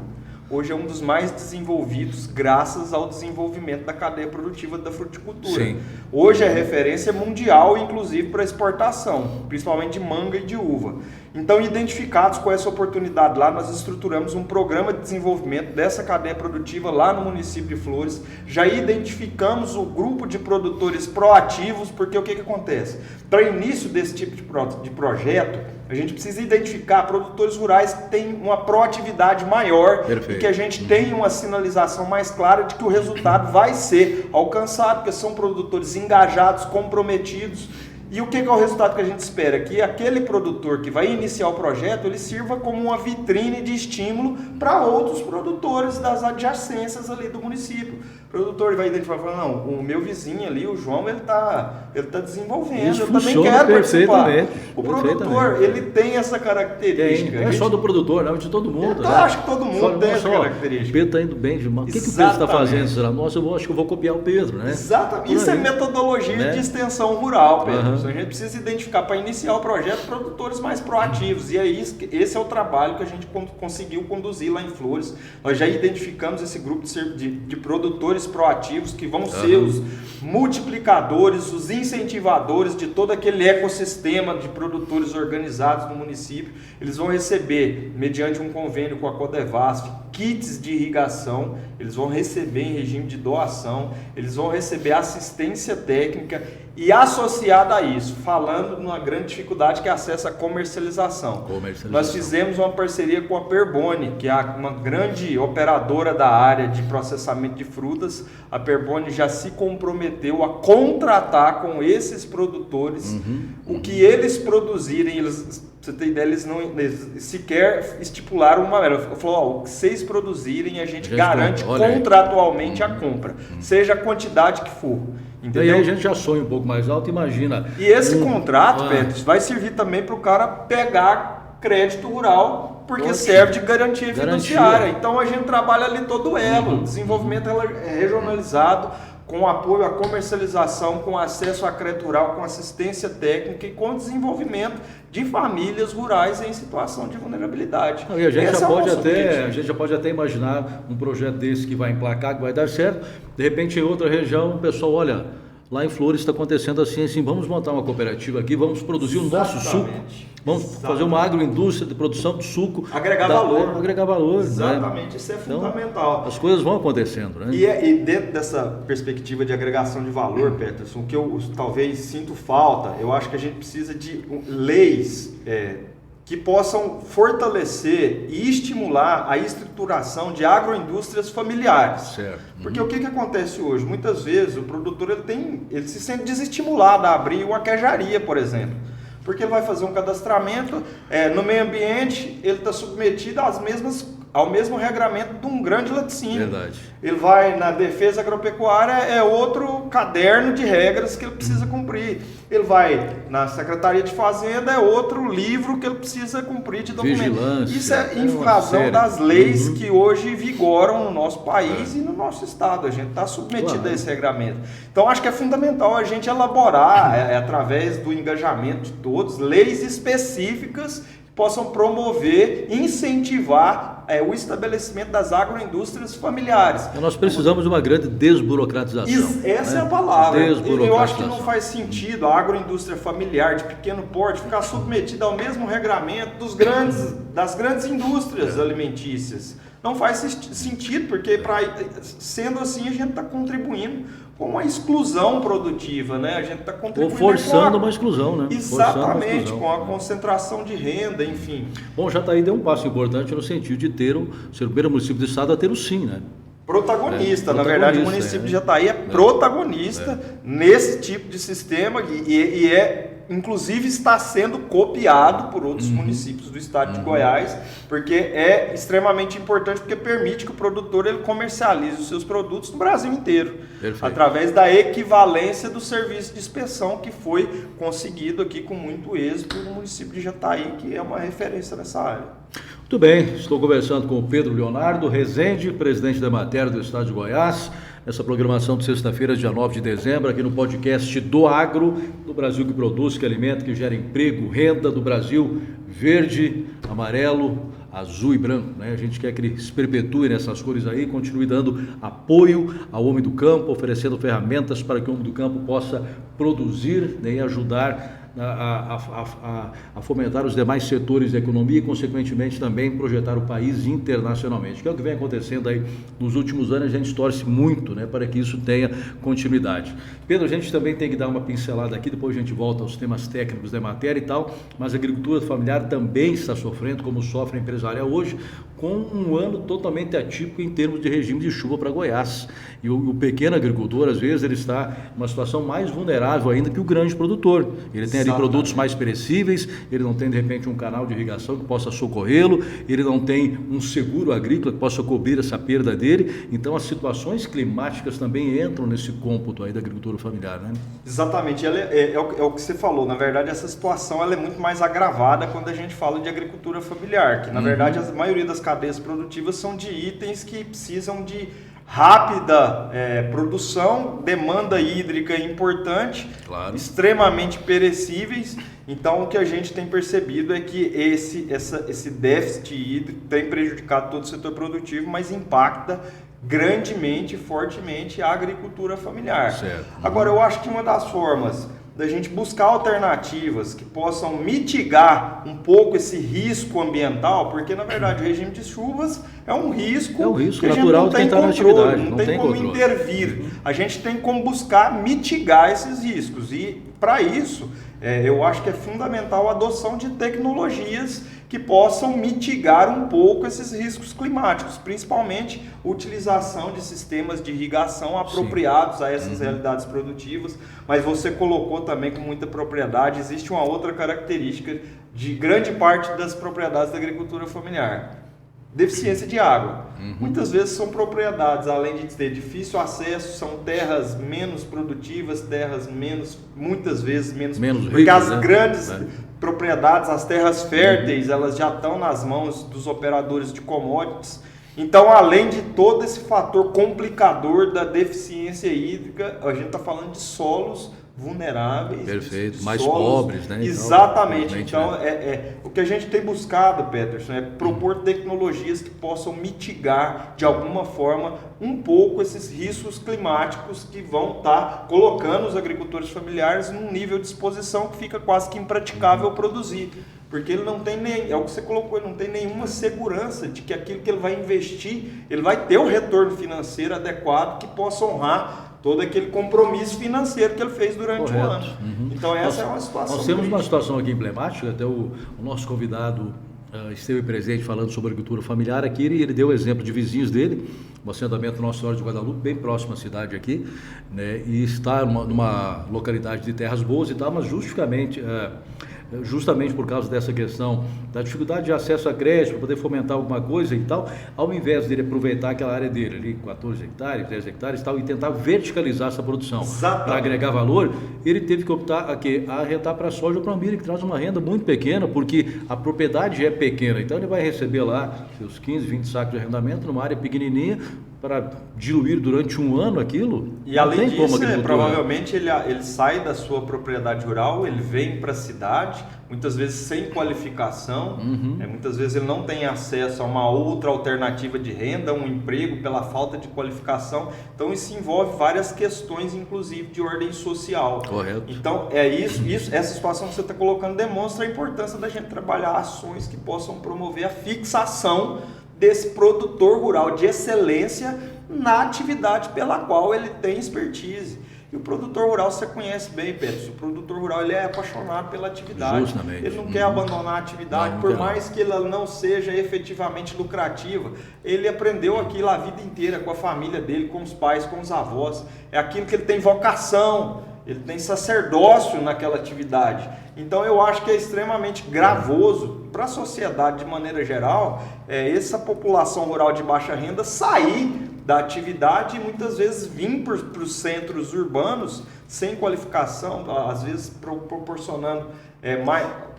Hoje é um dos mais desenvolvidos graças ao desenvolvimento da cadeia produtiva da fruticultura. Sim. Hoje é referência mundial, inclusive para exportação, principalmente de manga e de uva. Então, identificados com essa oportunidade lá, nós estruturamos um programa de desenvolvimento dessa cadeia produtiva lá no município de Flores. Já identificamos o grupo de produtores proativos, porque o que acontece? Para início desse tipo de projeto, a gente precisa identificar produtores rurais que têm uma proatividade maior. Perfeito. E que a gente tenha uma sinalização mais clara de que o resultado vai ser alcançado, porque são produtores engajados, comprometidos. E o que é o resultado que a gente espera? Que aquele produtor que vai iniciar o projeto, ele sirva como uma vitrine de estímulo para outros produtores das adjacências ali do município. O produtor vai identificar e falar, não, o meu vizinho ali, o João, ele tá desenvolvendo, isso eu também quero participar. O produtor, ele tem essa característica. Não é só do produtor, não, é de todo mundo. Eu acho que todo mundo tem essa característica. O Pedro está indo bem demais. O que o Pedro está fazendo? Será? Nossa, acho que eu vou copiar o Pedro, né? Exatamente. Isso é metodologia de extensão rural, Pedro. A gente precisa identificar, para iniciar o projeto, produtores mais proativos. E aí, esse é o trabalho que a gente conseguiu conduzir lá em Flores. Nós já identificamos esse grupo de produtores proativos que vão ser os multiplicadores, os incentivadores de todo aquele ecossistema de produtores organizados no município. Eles vão receber, mediante um convênio com a Codevasf, kits de irrigação, eles vão receber em regime de doação, eles vão receber assistência técnica e, associada a isso, falando numa grande dificuldade que é acesso à comercialização. Nós fizemos uma parceria com a Perboni, que é uma grande operadora da área de processamento de frutas. A Perboni já se comprometeu a contratar com esses produtores o que eles produzirem. Pra você ter ideia, eles sequer estipularam uma meta. Falou, o que vocês produzirem, a gente garante contratualmente a compra, seja a quantidade que for. Entendeu? E aí a gente já sonha um pouco mais alto, imagina. E esse contrato, Pedro, vai servir também para o cara pegar crédito rural porque Ótimo. serve de garantia fiduciária. Então a gente trabalha ali todo o elo, desenvolvimento regionalizado, com apoio à comercialização, com acesso a crédito rural, com assistência técnica e com desenvolvimento de famílias rurais em situação de vulnerabilidade. Não, e a gente já pode até imaginar um projeto desse que vai emplacar, que vai dar certo. De repente, em outra região, o pessoal olha, lá em Flores está acontecendo assim, vamos montar uma cooperativa aqui, vamos produzir o nosso suco. Vamos fazer uma agroindústria de produção de suco. Agregar valor. Agregar valor. Exatamente, né? Isso é fundamental. Então, as coisas vão acontecendo, né? E dentro dessa perspectiva de agregação de valor, Peterson, que eu talvez sinto falta, eu acho que a gente precisa de leis que possam fortalecer e estimular a estruturação de agroindústrias familiares. Certo. Porque o que acontece hoje? Muitas vezes o produtor ele se sente desestimulado a abrir uma queijaria, por exemplo. Porque ele vai fazer um cadastramento, no meio ambiente ele está submetido ao mesmo regramento de um grande laticínio. Verdade. Ele vai na defesa agropecuária, é outro caderno de regras que ele precisa cumprir. Ele vai na Secretaria de Fazenda, é outro livro que ele precisa cumprir de documentos. Vigilância. Isso é em razão das leis que hoje vigoram no nosso país e no nosso estado. A gente está submetido a esse regramento. Então, acho que é fundamental a gente elaborar, através do engajamento de todos, leis específicas que possam promover, incentivar o estabelecimento das agroindústrias familiares. Então, nós precisamos de uma grande desburocratização. Essa é a palavra. Desburocratização. Eu acho que não faz sentido a agroindústria familiar de pequeno porte ficar submetida ao mesmo regramento das grandes indústrias alimentícias. Não faz sentido, porque sendo assim a gente está contribuindo com uma exclusão produtiva, né? A gente está contribuindo ou forçando uma exclusão, né? Exatamente, com a concentração de renda, enfim. Bom, Jataí deu um passo importante no sentido de ser o primeiro município do estado a ter o SIM, né? Protagonista. Na verdade, o município de Jataí é protagonista nesse tipo de sistema inclusive está sendo copiado por outros municípios do estado de Goiás, porque é extremamente importante, porque permite que o produtor ele comercialize os seus produtos no Brasil inteiro. Perfeito. Através da equivalência do serviço de inspeção que foi conseguido aqui com muito êxito no município de Jataí, que é uma referência nessa área. Muito bem, estou conversando com o Pedro Leonardo Rezende, presidente da Emater do estado de Goiás. Essa programação de sexta-feira, dia 9 de dezembro, aqui no podcast do Agro, do Brasil que produz, que alimenta, que gera emprego, renda do Brasil verde, amarelo, azul e branco, né? A gente quer que ele se perpetue nessas cores aí, continue dando apoio ao homem do campo, oferecendo ferramentas para que o homem do campo possa produzir, né, e ajudar a fomentar os demais setores da economia e, consequentemente, também projetar o país internacionalmente, que é o que vem acontecendo aí nos últimos anos. A gente torce muito, né, para que isso tenha continuidade. Pedro, a gente também tem que dar uma pincelada aqui, depois a gente volta aos temas técnicos da matéria e tal, mas a agricultura familiar também está sofrendo, como sofre a empresarial hoje, com um ano totalmente atípico em termos de regime de chuva para Goiás. E o pequeno agricultor, às vezes, ele está em uma situação mais vulnerável ainda que o grande produtor. Ele tem ali produtos mais perecíveis, ele não tem, de repente, um canal de irrigação que possa socorrê-lo, ele não tem um seguro agrícola que possa cobrir essa perda dele. Então, as situações climáticas também entram nesse cômputo aí da agricultura familiar, né? Exatamente. É o que você falou. Na verdade, essa situação ela é muito mais agravada quando a gente fala de agricultura familiar, que, na verdade, a maioria das cadeias produtivas são de itens que precisam de rápida produção, demanda hídrica importante, claro, extremamente perecíveis. Então, o que a gente tem percebido é que esse déficit hídrico tem prejudicado todo o setor produtivo, mas impacta grandemente, fortemente a agricultura familiar. Certo. Agora, eu acho que uma das formas da gente buscar alternativas que possam mitigar um pouco esse risco ambiental, porque na verdade o regime de chuvas é um risco que natural de quem está na atividade, não tem como intervir. A gente tem como buscar mitigar esses riscos e para isso eu acho que é fundamental a adoção de tecnologias que possam mitigar um pouco esses riscos climáticos, principalmente a utilização de sistemas de irrigação apropriados a essas realidades produtivas. Mas você colocou também com muita propriedade, existe uma outra característica de grande parte das propriedades da agricultura familiar: deficiência de água. Muitas vezes são propriedades, além de ter difícil acesso, são terras menos produtivas, terras muitas vezes menos porque ricas, as grandes propriedades, as terras férteis, elas já estão nas mãos dos operadores de commodities. Então, além de todo esse fator complicador da deficiência hídrica, a gente está falando de solos vulneráveis, perfeito, mais pobres, né? Exatamente. Então, o que a gente tem buscado, Peterson, é propor tecnologias que possam mitigar, de alguma forma, um pouco esses riscos climáticos que vão estar colocando os agricultores familiares num nível de exposição que fica quase que impraticável produzir. Porque ele não tem é o que você colocou, ele não tem nenhuma segurança de que aquilo que ele vai investir, ele vai ter o retorno financeiro adequado que possa honrar todo aquele compromisso financeiro que ele fez durante o ano. Então essa é uma situação. Nós temos uma situação aqui emblemática, até o nosso convidado esteve presente falando sobre agricultura familiar aqui, e ele deu o exemplo de vizinhos dele, um assentamento Nossa Senhora de Guadalupe, bem próximo à cidade aqui, né, e está numa localidade de terras boas e tal, mas justamente por causa dessa questão da dificuldade de acesso a crédito, para poder fomentar alguma coisa e tal, ao invés dele aproveitar aquela área dele ali, 14 hectares, 10 hectares e tal, e tentar verticalizar essa produção para agregar valor, ele teve que optar a rentar para a soja ou para a milho, que traz uma renda muito pequena, porque a propriedade é pequena, então ele vai receber lá seus 15, 20 sacos de arrendamento numa área pequenininha, para diluir durante um ano aquilo. E além disso, provavelmente ele sai da sua propriedade rural, ele vem para a cidade, muitas vezes sem qualificação, muitas vezes ele não tem acesso a uma outra alternativa de renda, um emprego pela falta de qualificação. Então isso envolve várias questões, inclusive de ordem social. Correto. Então essa situação que você está colocando demonstra a importância da gente trabalhar ações que possam promover a fixação desse produtor rural de excelência na atividade pela qual ele tem expertise. E o produtor rural, você conhece bem, Pedro, o produtor rural ele é apaixonado pela atividade. Justamente. Ele não quer abandonar a atividade, por mais que ela não seja efetivamente lucrativa. Ele aprendeu aquilo a vida inteira com a família dele, com os pais, com os avós. É aquilo que ele tem vocação, ele tem sacerdócio naquela atividade. Então eu acho que é extremamente gravoso para a sociedade de maneira geral, essa população rural de baixa renda sair da atividade e muitas vezes vir para os centros urbanos sem qualificação, às vezes proporcionando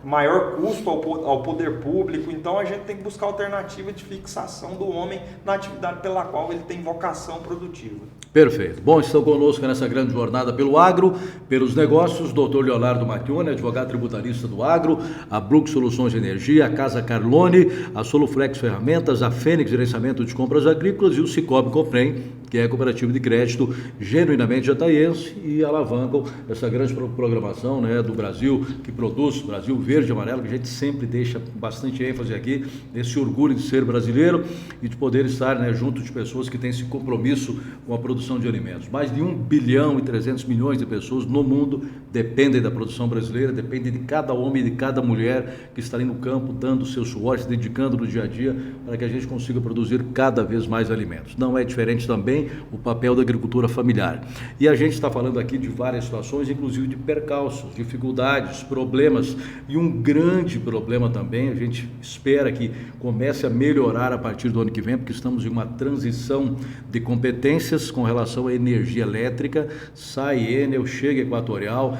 maior custo ao poder público. Então a gente tem que buscar alternativa de fixação do homem na atividade pela qual ele tem vocação produtiva. Perfeito. Bom, estão conosco nessa grande jornada pelo agro, pelos negócios, Dr. Leonardo Mattioni, advogado tributarista do agro, a Brux Soluções de Energia, a Casa Carlone, a Soluflex Ferramentas, a Fênix Gerenciamento de Compras Agrícolas e o Cicobi Comprem, que é a cooperativa de crédito genuinamente jataiense e alavancam essa grande programação, né, do Brasil, que produz Brasil Verde e Amarelo, que a gente sempre deixa bastante ênfase aqui, nesse orgulho de ser brasileiro e de poder estar, né, junto de pessoas que têm esse compromisso com a produção de alimentos. Mais de 1 bilhão e 300 milhões de pessoas no mundo dependem da produção brasileira, dependem de cada homem e de cada mulher que está ali no campo, dando o seu suor, se dedicando no dia a dia para que a gente consiga produzir cada vez mais alimentos. Não é diferente também o papel da agricultura familiar. E a gente está falando aqui de várias situações, inclusive de percalços, dificuldades, problemas, e um grande problema também, a gente espera que comece a melhorar a partir do ano que vem, porque estamos em uma transição de competências com relação à energia elétrica, sai Enel, chega Equatorial,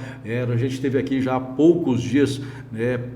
a gente teve aqui já há poucos dias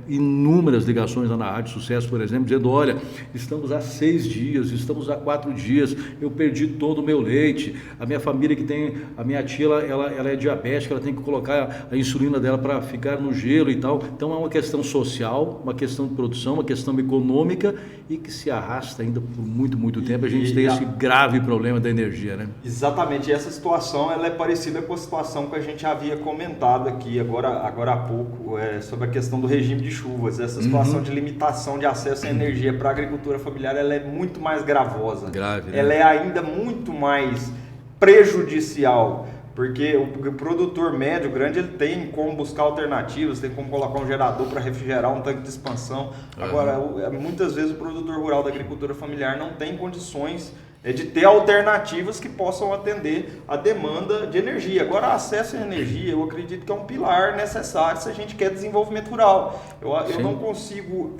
inúmeras ligações lá na Rádio Sucesso, por exemplo, dizendo, olha, estamos há 6 dias, estamos há 4 dias, eu perdi todo o meu leite, a minha família que tem, a minha tia, ela é diabética, ela tem que colocar a insulina dela para ficar no gelo e tal. Então é uma questão social, uma questão de produção, uma questão econômica e que se arrasta ainda por muito, muito tempo. A gente tem esse grave problema da energia, né? Exatamente, e essa situação ela é parecida com a situação que a gente havia comentado aqui agora há pouco, sobre a questão do regime de chuvas. Essa situação de limitação de acesso à energia para a agricultura familiar, ela é muito mais gravosa. Grave, né? Ela é ainda muito mais prejudicial, porque o produtor médio, grande, ele tem como buscar alternativas, tem como colocar um gerador para refrigerar um tanque de expansão. Agora, muitas vezes o produtor rural da agricultura familiar não tem condições é de ter alternativas que possam atender a demanda de energia. Agora, acesso à energia, eu acredito que é um pilar necessário se a gente quer desenvolvimento rural. Eu não consigo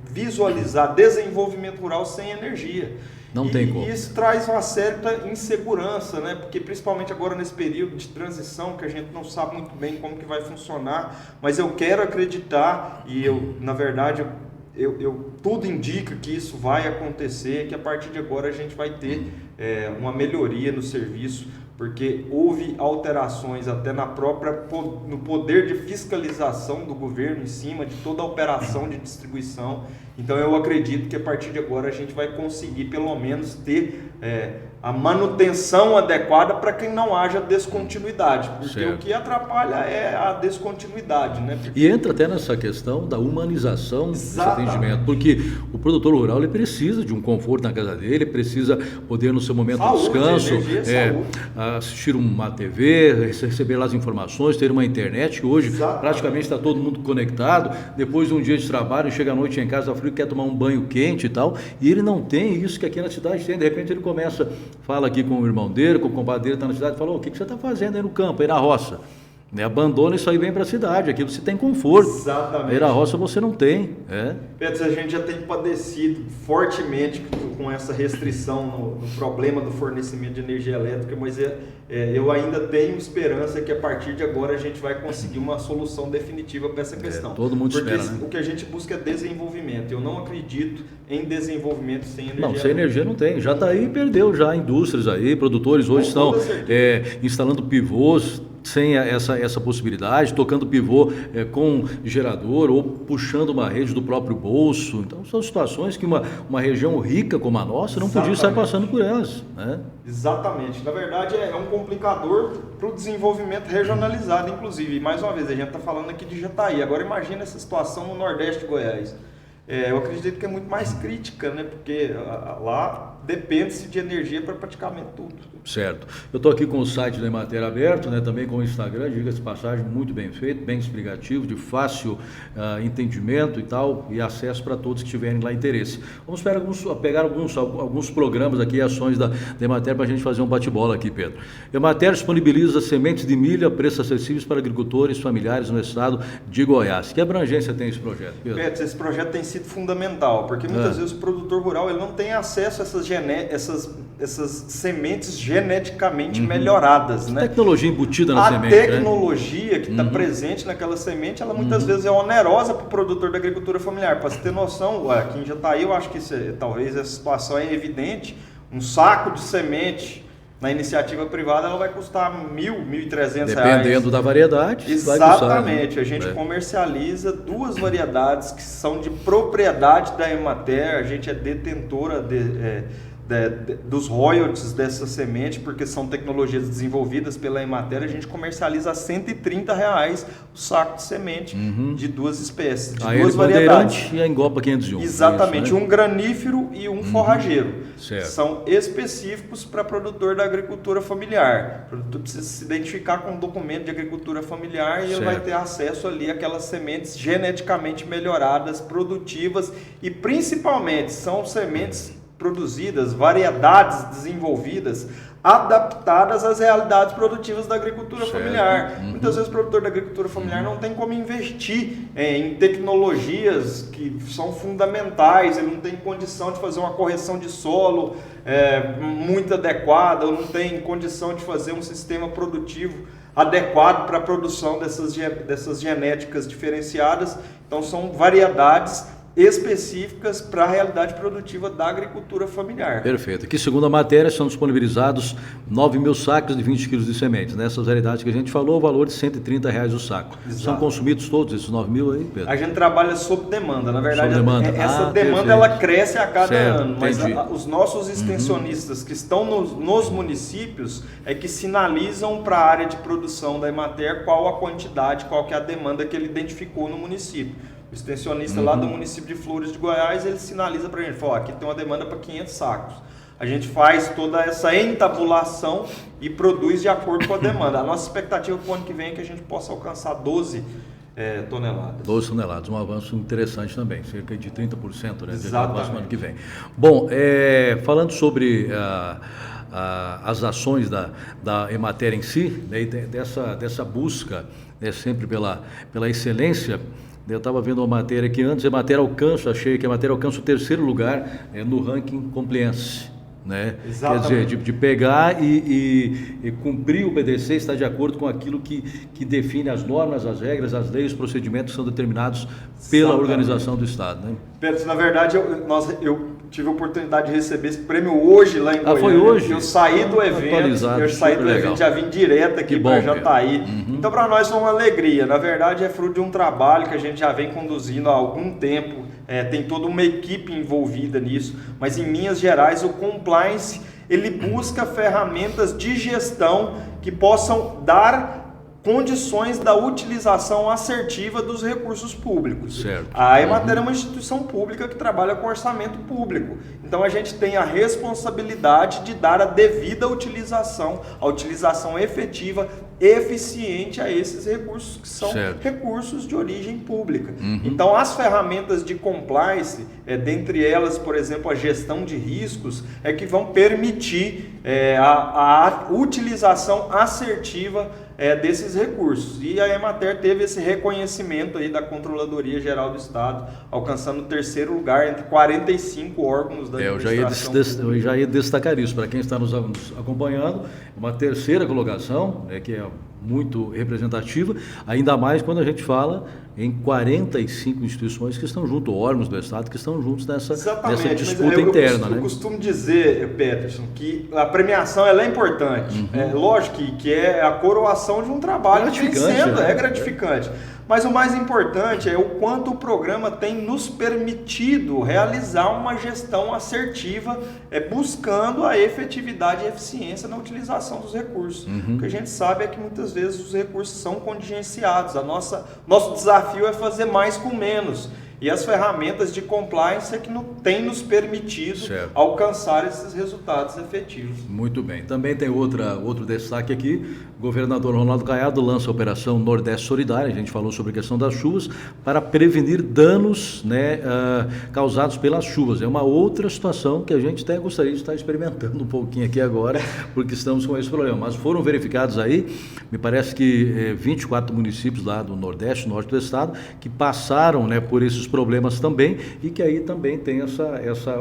visualizar desenvolvimento rural sem energia. Não tem como. E isso traz uma certa insegurança, né? Porque principalmente agora nesse período de transição, que a gente não sabe muito bem como que vai funcionar, mas eu quero acreditar, e na verdade, tudo indica que isso vai acontecer, que a partir de agora a gente vai ter uma melhoria no serviço, porque houve alterações até no poder de fiscalização do governo em cima de toda a operação de distribuição. Então eu acredito que a partir de agora a gente vai conseguir pelo menos ter a manutenção adequada para que não haja descontinuidade, porque o que atrapalha é a descontinuidade, né? E entra até nessa questão da humanização desse atendimento, porque o produtor rural ele precisa de um conforto na casa dele, precisa poder no seu momento de descanso, assistir uma TV, receber lá as informações, ter uma internet. Hoje praticamente está todo mundo conectado, depois de um dia de trabalho, chega à noite em casa frio, quer tomar um banho quente e tal, e ele não tem isso que aqui na cidade tem. De repente ele fala aqui com o irmão dele, com o compadre dele, está na cidade, fala: o que você está fazendo aí no campo, aí na roça? Abandona isso aí e vem para a cidade, aqui você tem conforto. Exatamente. Aí na roça você não tem. Pedro, a gente já tem padecido fortemente com essa restrição no problema do fornecimento de energia elétrica, mas eu ainda tenho esperança que a partir de agora a gente vai conseguir uma solução definitiva para essa questão. Todo mundo espera, né? O que a gente busca é desenvolvimento. Eu não acredito em desenvolvimento sem energia. Não, sem energia não tem. Já está aí, perdeu já indústrias aí, produtores hoje estão instalando pivôs sem essa possibilidade, tocando pivô com gerador ou puxando uma rede do próprio bolso. Então são situações que uma região rica como a nossa não podia estar passando por elas, né? Exatamente. Na verdade é um complicador para o desenvolvimento regionalizado, inclusive. E mais uma vez, a gente está falando aqui de Jataí. Agora imagina essa situação no Nordeste de Goiás. Eu acredito que é muito mais crítica, né? Porque lá depende-se de energia para praticamente tudo. Certo. Eu estou aqui com o site da Emater aberto, né? Também com o Instagram, diga-se de passagem, muito bem feito, bem explicativo, de fácil entendimento e tal, e acesso para todos que tiverem lá interesse. Vamos pegar alguns programas aqui, ações da Emater para a gente fazer um bate-bola aqui, Pedro. Emater disponibiliza sementes de milho a preços acessíveis para agricultores familiares no estado de Goiás. Que abrangência tem esse projeto, Pedro? Pedro, esse projeto tem sido fundamental, porque muitas vezes o produtor rural ele não tem acesso a essas sementes geneticamente melhoradas, né? Tecnologia embutida na semente. A tecnologia que está presente naquela semente, ela muitas vezes é onerosa para o produtor da agricultura familiar. Para você ter noção, aqui em Jataí, eu acho que talvez essa situação é evidente. Um saco de semente na iniciativa privada ela vai custar R$1.000, R$1.300. Dependendo da variedade. Exatamente. Vai custar, a gente comercializa 2 variedades que são de propriedade da Emater. A gente é detentora dos royalties dessa semente, porque são tecnologias desenvolvidas pela Emater. A gente comercializa a R$130 o saco de semente de 2 espécies, de 2 variedades. E a Engopa 501. Exatamente, isso, né? Um granífero e um forrageiro. Certo. São específicos para produtor da agricultura familiar. O produtor precisa se identificar com um documento de agricultura familiar e ele vai ter acesso ali àquelas sementes geneticamente melhoradas, produtivas e principalmente são sementes produzidas, variedades desenvolvidas, adaptadas às realidades produtivas da agricultura familiar. Muitas vezes o produtor da agricultura familiar não tem como investir em tecnologias que são fundamentais, ele não tem condição de fazer uma correção de solo muito adequada, ou não tem condição de fazer um sistema produtivo adequado para a produção dessas genéticas diferenciadas. Então são variedades específicas para a realidade produtiva da agricultura familiar. Perfeito. Aqui, segundo a matéria, são disponibilizados 9.000 sacos de 20 quilos de sementes. Nessas variedades que a gente falou, o valor de R$130 o saco. Exato. São consumidos todos esses 9.000 aí, Pedro? A gente trabalha sob demanda. Na verdade, essa demanda perfeito. Ela cresce a cada ano. Mas entendi. Os nossos extensionistas que estão nos municípios é que sinalizam para a área de produção da Emater qual a quantidade, qual que é a demanda que ele identificou no município. O extensionista lá do município de Flores de Goiás, ele sinaliza para a gente, fala, aqui tem uma demanda para 500 sacos. A gente faz toda essa entabulação e produz de acordo com a demanda. A nossa expectativa para o ano que vem é que a gente possa alcançar 12 toneladas. 12 toneladas, um avanço interessante também, cerca de 30%, né, no próximo ano que vem. Bom, falando sobre as ações da Emater em si, né, dessa busca, né, sempre pela excelência. Eu estava vendo uma matéria que antes achei que a Emater alcança o 3º lugar no ranking compliance. Né? Quer dizer, de pegar e cumprir o BDC, está de acordo com aquilo que define as normas, as regras, as leis, os procedimentos que são determinados pela organização do Estado. Né? Pedro, na verdade, eu tive a oportunidade de receber esse prêmio hoje lá em Goiânia. Foi hoje? Eu saí do evento, já vim direto aqui para Jataí. Então, para nós foi uma alegria. Na verdade, é fruto de um trabalho que a gente já vem conduzindo há algum tempo. Tem toda uma equipe envolvida nisso, mas em linhas gerais o compliance ele busca ferramentas de gestão que possam dar condições da utilização assertiva dos recursos públicos. Certo. A Emater é uma instituição pública que trabalha com orçamento público. Então a gente tem a responsabilidade de dar a devida utilização, a utilização efetiva, eficiente a esses recursos que são recursos de origem pública. Então as ferramentas de compliance, dentre elas, por exemplo, a gestão de riscos, que vão permitir a utilização assertiva desses recursos. E a Emater teve esse reconhecimento aí da Controladoria Geral do Estado, alcançando o 3º lugar entre 45 órgãos da administração pública. Eu já ia destacar isso para quem está nos acompanhando, uma 3ª colocação, que é muito representativa, ainda mais quando a gente fala em 45 instituições que estão junto, órgãos do Estado que estão juntos nessa disputa interna. Eu costumo dizer, Peterson, que a premiação ela é importante. Lógico que é a coroação de um trabalho que vem sendo, é gratificante. Mas o mais importante é o quanto o programa tem nos permitido realizar uma gestão assertiva, buscando a efetividade e eficiência na utilização dos recursos. O que a gente sabe é que muitas vezes os recursos são contingenciados. Nosso desafio é fazer mais com menos. E as ferramentas de compliance que têm nos permitido alcançar esses resultados efetivos. Muito bem. Também tem outro destaque aqui. O governador Ronaldo Caiado lança a Operação Nordeste Solidária, a gente falou sobre a questão das chuvas, para prevenir danos, né, causados pelas chuvas. É uma outra situação que a gente até gostaria de estar experimentando um pouquinho aqui agora, porque estamos com esse problema. Mas foram verificados aí, me parece que 24 municípios lá do Nordeste, Norte do Estado, que passaram, né, por esses problemas também, e que aí também tem essa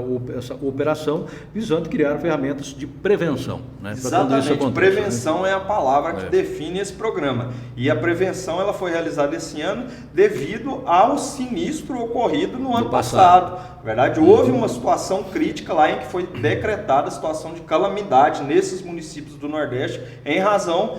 operação visando criar ferramentas de prevenção, né, para quando isso aconteça. Prevenção, né? É a palavra que define esse programa. E a prevenção ela foi realizada esse ano devido ao sinistro ocorrido no ano passado. Na verdade, houve uma situação crítica lá em que foi decretada a situação de calamidade nesses municípios do Nordeste em razão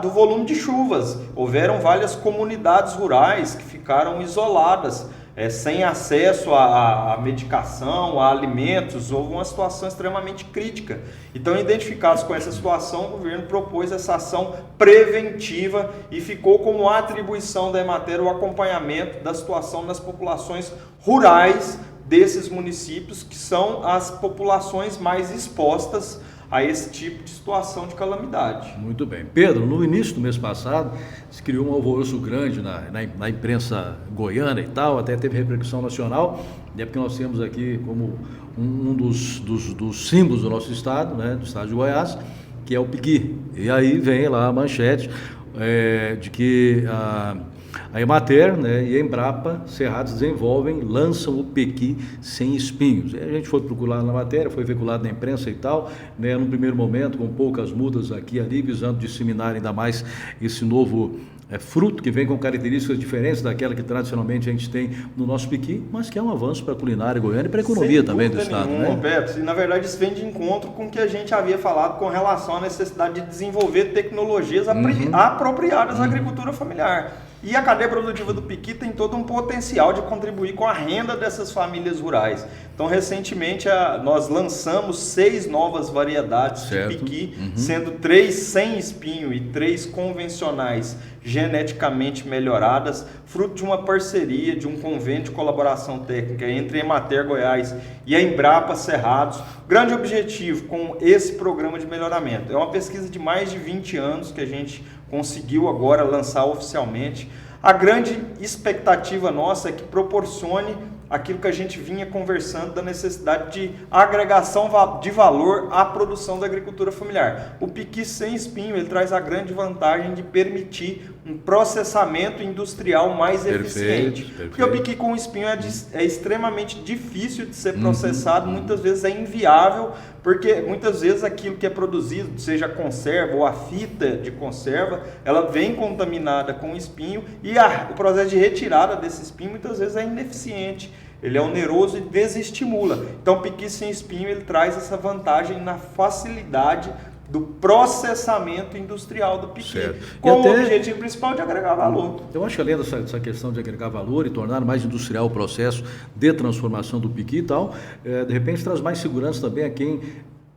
do volume de chuvas. Houveram várias comunidades rurais que ficaram isoladas, sem acesso à medicação, a alimentos. Houve uma situação extremamente crítica. Então, identificados com essa situação, o governo propôs essa ação preventiva e ficou como atribuição da Emater o acompanhamento da situação das populações rurais desses municípios, que são as populações mais expostas a esse tipo de situação de calamidade. Muito bem. Pedro, no início do mês passado, se criou um alvoroço grande na imprensa goiana e tal, até teve repercussão nacional, porque nós temos aqui como um dos símbolos do nosso estado, né, do estado de Goiás, que é o piqui. E aí vem lá a manchete de que a Emater, né, e a Embrapa Cerrados lançam o pequi sem espinhos. A gente foi procurar na matéria, foi veiculado na imprensa e tal, né, num primeiro momento, com poucas mudas aqui e ali, visando disseminar ainda mais esse novo fruto que vem com características diferentes daquela que tradicionalmente a gente tem no nosso piqui, mas que é um avanço para a culinária goiana e para a economia também do estado. Nenhuma, né, Beto? E na verdade isso vem de encontro com o que a gente havia falado com relação à necessidade de desenvolver tecnologias apropriadas à agricultura familiar. E a cadeia produtiva do piqui tem todo um potencial de contribuir com a renda dessas famílias rurais. Então, recentemente, nós lançamos 6 novas variedades de piqui, sendo 3 sem espinho e 3 convencionais geneticamente melhoradas, fruto de uma parceria, de um convênio de colaboração técnica entre a Emater Goiás e a Embrapa Cerrados. Grande objetivo com esse programa de melhoramento. É uma pesquisa de mais de 20 anos que a gente conseguiu agora lançar oficialmente. A grande expectativa nossa é que proporcione aquilo que a gente vinha conversando da necessidade de agregação de valor à produção da agricultura familiar. O piqui sem espinho, ele traz a grande vantagem de permitir um processamento industrial mais eficiente. Porque o piqui com espinho é extremamente difícil de ser processado, muitas vezes é inviável, porque muitas vezes aquilo que é produzido, seja a conserva ou a fita de conserva, ela vem contaminada com espinho e o processo de retirada desse espinho muitas vezes é ineficiente. Ele é oneroso e desestimula. Então, o piqui sem espinho ele traz essa vantagem na facilidade do processamento industrial do piqui, com o objetivo principal de agregar valor. Eu acho que além dessa questão de agregar valor e tornar mais industrial o processo de transformação do piqui e tal, de repente traz mais segurança também a quem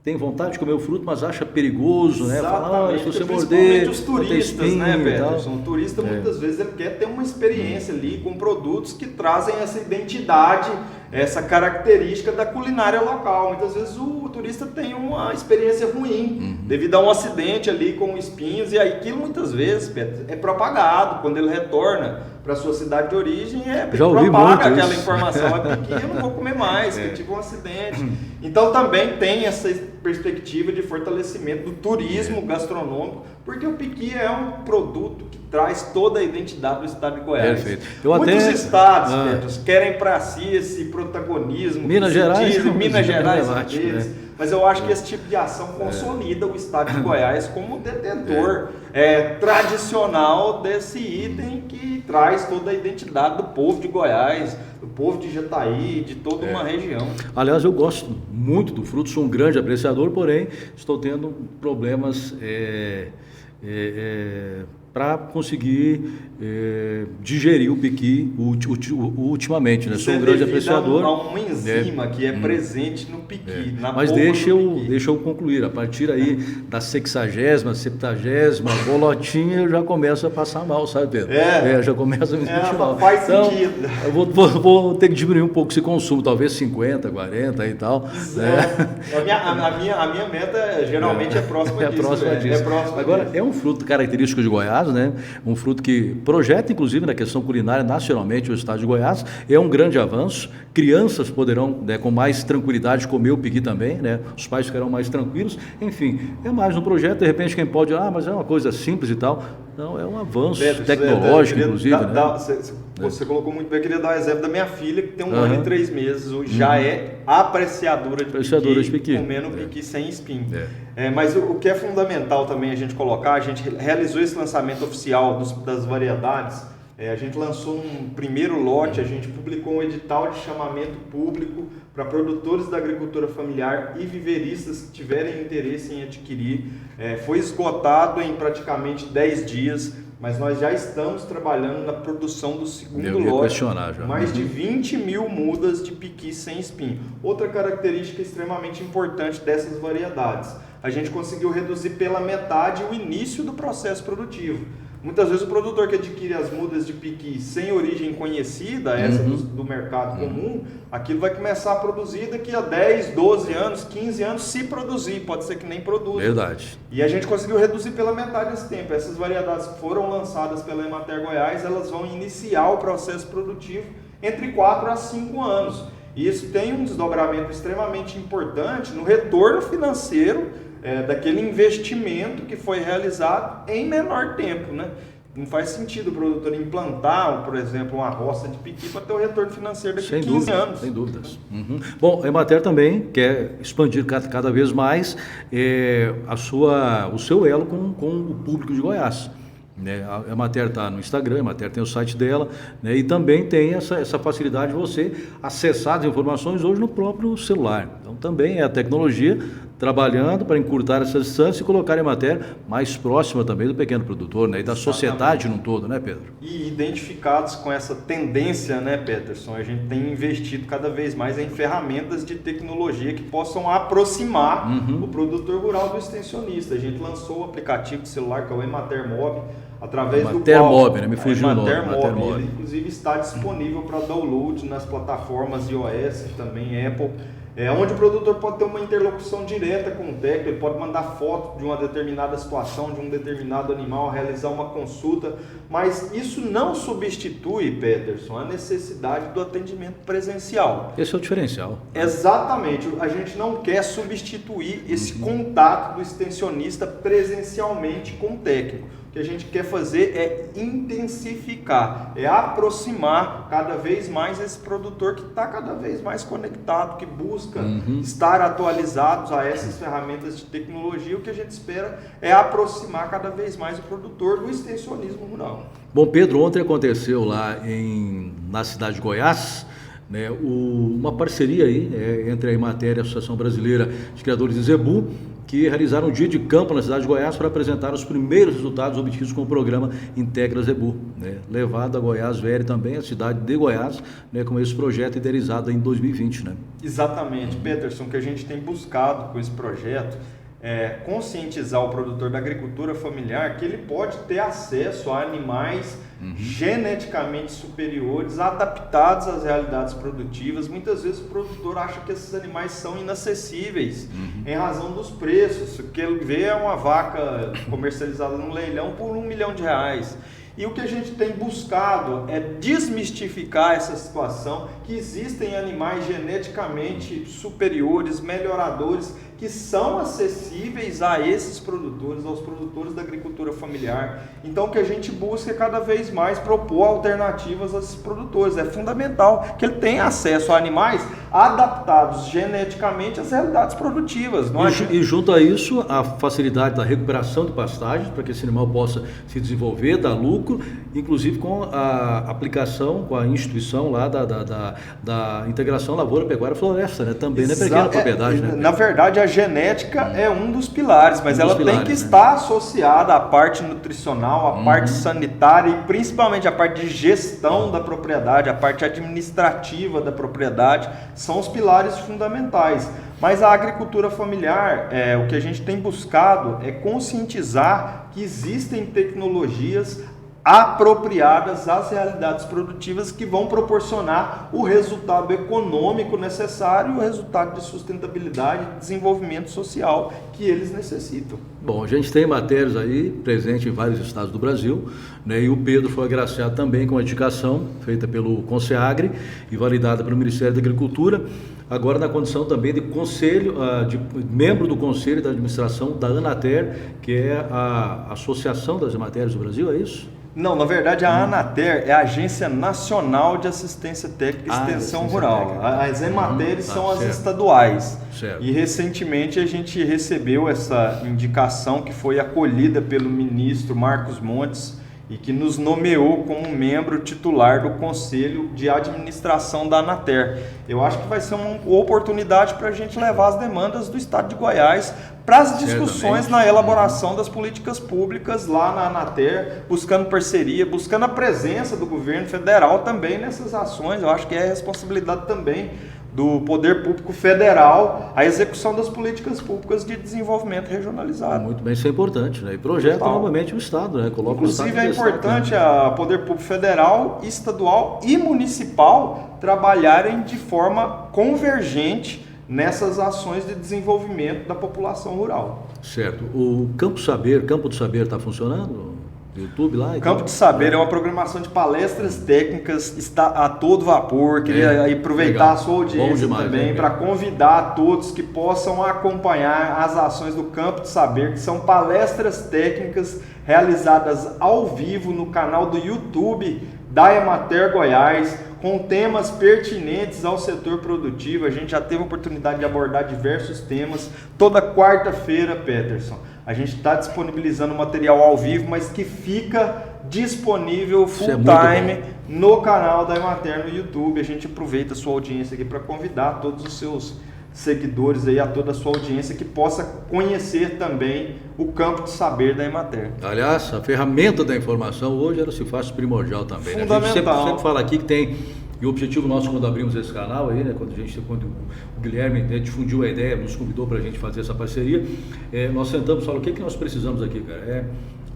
tem vontade de comer o fruto, mas acha perigoso, né? Fala, se você principalmente morder, os turistas, né, Peterson? O turista muitas vezes ele quer ter uma experiência ali com produtos que trazem essa identidade, essa característica da culinária local. Muitas vezes o turista tem uma experiência ruim devido a um acidente ali com espinhos, e aquilo muitas vezes, Peterson, é propagado quando ele retorna para sua cidade de origem, propaga aquela informação, é piqui, eu não vou comer mais, que tive um acidente. Então também tem essa perspectiva de fortalecimento do turismo gastronômico, porque o piqui é um produto que traz toda a identidade do estado de Goiás. Perfeito. Muitos estados, Pedro, querem para si esse protagonismo, Minas Gerais deles, mas eu acho que esse tipo de ação consolida o estado de Goiás como detentor tradicional desse item que traz toda a identidade do povo de Goiás, do povo de Jataí, de toda uma região. Aliás, eu gosto muito do fruto, sou um grande apreciador, porém estou tendo problemas para conseguir digerir o piqui ultimamente, né? Sou um grande apreciador. Há uma enzima que é presente no piqui. Mas deixa eu concluir. A partir aí da 60ª, 70ª bolotinha, eu já começo a passar mal, sabe, Pedro? Já começa a me sentir mal. Faz então, sentido. Eu vou ter que diminuir um pouco esse consumo, talvez 50, 40 e tal. A minha meta geralmente é próxima disso. Agora, é um fruto característico de Goiás, né? Um fruto que projeta, inclusive, na questão culinária nacionalmente o estado de Goiás. É um grande avanço. Crianças poderão, né, com mais tranquilidade comer o piqui também, né? Os pais ficarão mais tranquilos. Enfim, é mais um projeto. De repente, quem pode, mas é uma coisa simples e tal. Não, é um avanço tecnológico, inclusive. Você colocou muito bem. Eu queria dar um exemplo da minha filha, que tem 1 ano e 3 meses, já é apreciadora de piqui, comendo piqui sem espinho. Mas o que é fundamental também a gente colocar, a gente realizou esse lançamento oficial das variedades, a gente lançou um primeiro lote, a gente publicou um edital de chamamento público para produtores da agricultura familiar e viveristas que tiverem interesse em adquirir. Foi esgotado em praticamente 10 dias, mas nós já estamos trabalhando na produção do segundo lote, mais de 20 mil mudas de piqui sem espinho. Outra característica extremamente importante dessas variedades, a gente conseguiu reduzir pela metade o início do processo produtivo. Muitas vezes o produtor que adquire as mudas de piqui sem origem conhecida, essa do mercado comum, aquilo vai começar a produzir daqui a 10, 12 anos, 15 anos, se produzir, pode ser que nem produza. Verdade. E a gente conseguiu reduzir pela metade esse tempo. Essas variedades que foram lançadas pela Emater Goiás, elas vão iniciar o processo produtivo entre 4 a 5 anos. E isso tem um desdobramento extremamente importante no retorno financeiro daquele investimento que foi realizado em menor tempo, né? Não faz sentido o produtor implantar, por exemplo, uma roça de piqui para ter o retorno financeiro daqui a 15 anos. Sem dúvidas. Bom, a Emater também quer expandir cada vez mais o seu elo com o público de Goiás. A Emater está no Instagram, a Emater tem o site dela, né, e também tem essa facilidade de você acessar as informações hoje no próprio celular. Então também é a tecnologia trabalhando para encurtar essa distância e colocar a Emater mais próxima também do pequeno produtor, né, e da sociedade no todo, né, Pedro? E identificados com essa tendência, né, Peterson, a gente tem investido cada vez mais em ferramentas de tecnologia que possam aproximar o produtor rural do extensionista. A gente lançou o aplicativo de celular que é o Emater Mob, através do qual Mob, né? Me fugiu o nome. Emater Mob, ele inclusive está disponível para download nas plataformas iOS, também Apple. onde o produtor pode ter uma interlocução direta com o técnico, ele pode mandar foto de uma determinada situação, de um determinado animal, realizar uma consulta, mas isso não substitui, Peterson, a necessidade do atendimento presencial. Esse é o diferencial. Exatamente, a gente não quer substituir esse contato do extensionista presencialmente com o técnico. O que a gente quer fazer é intensificar, é aproximar cada vez mais esse produtor que está cada vez mais conectado, que busca estar atualizados a essas ferramentas de tecnologia. O que a gente espera é aproximar cada vez mais o produtor do extensionismo rural. Bom, Pedro, ontem aconteceu lá na cidade de Goiás, né, uma parceria aí, entre a Emater e a Associação Brasileira de Criadores de Zebu, que realizaram um dia de campo na cidade de Goiás para apresentar os primeiros resultados obtidos com o programa Integra Zebu, né, levado a Goiás Velho também, a cidade de Goiás, né, com esse projeto idealizado em 2020. Né? Exatamente, Peterson, que a gente tem buscado com esse projeto conscientizar o produtor da agricultura familiar que ele pode ter acesso a animais geneticamente superiores, adaptados às realidades produtivas. Muitas vezes o produtor acha que esses animais são inacessíveis em razão dos preços. O que ele vê é uma vaca comercializada no leilão por R$1 milhão. E o que a gente tem buscado é desmistificar essa situação, que existem animais geneticamente superiores, melhoradores, que são acessíveis a esses produtores, aos produtores da agricultura familiar. Então, o que a gente busca é cada vez mais propor alternativas a esses produtores. É fundamental que ele tenha acesso a animais adaptados geneticamente às realidades produtivas. E junto a isso, a facilidade da recuperação de pastagens, para que esse animal possa se desenvolver, dar lucro, inclusive com a aplicação, com a instituição lá da integração lavoura, pecuária e floresta, né? Também não é pequena propriedade, né? Na verdade, a genética é um dos pilares, mas ela tem que estar associada à parte nutricional, à parte sanitária e principalmente à parte de gestão da propriedade, a parte administrativa da propriedade, são os pilares fundamentais. Mas a agricultura familiar, o que a gente tem buscado é conscientizar que existem tecnologias apropriadas às realidades produtivas que vão proporcionar o resultado econômico necessário e o resultado de sustentabilidade e desenvolvimento social que eles necessitam. Bom, a gente tem matérias aí presentes em vários estados do Brasil, né, e o Pedro foi agraciado também com a indicação feita pelo Conceagre e validada pelo Ministério da Agricultura, agora na condição também de membro do Conselho da Administração da Anater, que é a Associação das Ematérias do Brasil, é isso? Não, na verdade a Anater é a Agência Nacional de Assistência Técnica e Extensão Rural. As Emateres são as estaduais. Certo. E recentemente a gente recebeu essa indicação que foi acolhida pelo ministro Marcos Montes e que nos nomeou como membro titular do Conselho de Administração da Anater. Eu acho que vai ser uma oportunidade para a gente levar as demandas do Estado de Goiás para as discussões na elaboração das políticas públicas lá na Anater, buscando parceria, buscando a presença do governo federal também nessas ações. Eu acho que é responsabilidade também do Poder Público Federal a execução das políticas públicas de desenvolvimento regionalizado. Muito bem, isso é importante, né? E projeta novamente o Estado, né? Coloca Inclusive é importante a Poder Público Federal, estadual e municipal trabalharem de forma convergente nessas ações de desenvolvimento da população rural. Certo. O Campo do Saber está funcionando? YouTube lá? Campo de Saber é uma programação de palestras técnicas, está a todo vapor. Queria aproveitar a sua audiência também para convidar todos que possam acompanhar as ações do Campo de Saber, que são palestras técnicas realizadas ao vivo no canal do YouTube da Emater Goiás, com temas pertinentes ao setor produtivo. A gente já teve a oportunidade de abordar diversos temas. Toda quarta-feira, Peterson, a gente está disponibilizando material ao vivo, mas que fica disponível full time no canal da Emater no YouTube. A gente aproveita a sua audiência aqui para convidar todos os seus seguidores aí, a toda a sua audiência, que possa conhecer também o Campo de Saber da Emater. Aliás, a ferramenta da informação hoje ela se faz primordial também. Fundamental. Né? A gente sempre fala aqui que tem, e o objetivo nosso quando abrimos esse canal aí, né, quando o Guilherme difundiu a ideia, nos convidou para a gente fazer essa parceria, nós sentamos e falamos, o que nós precisamos aqui, cara?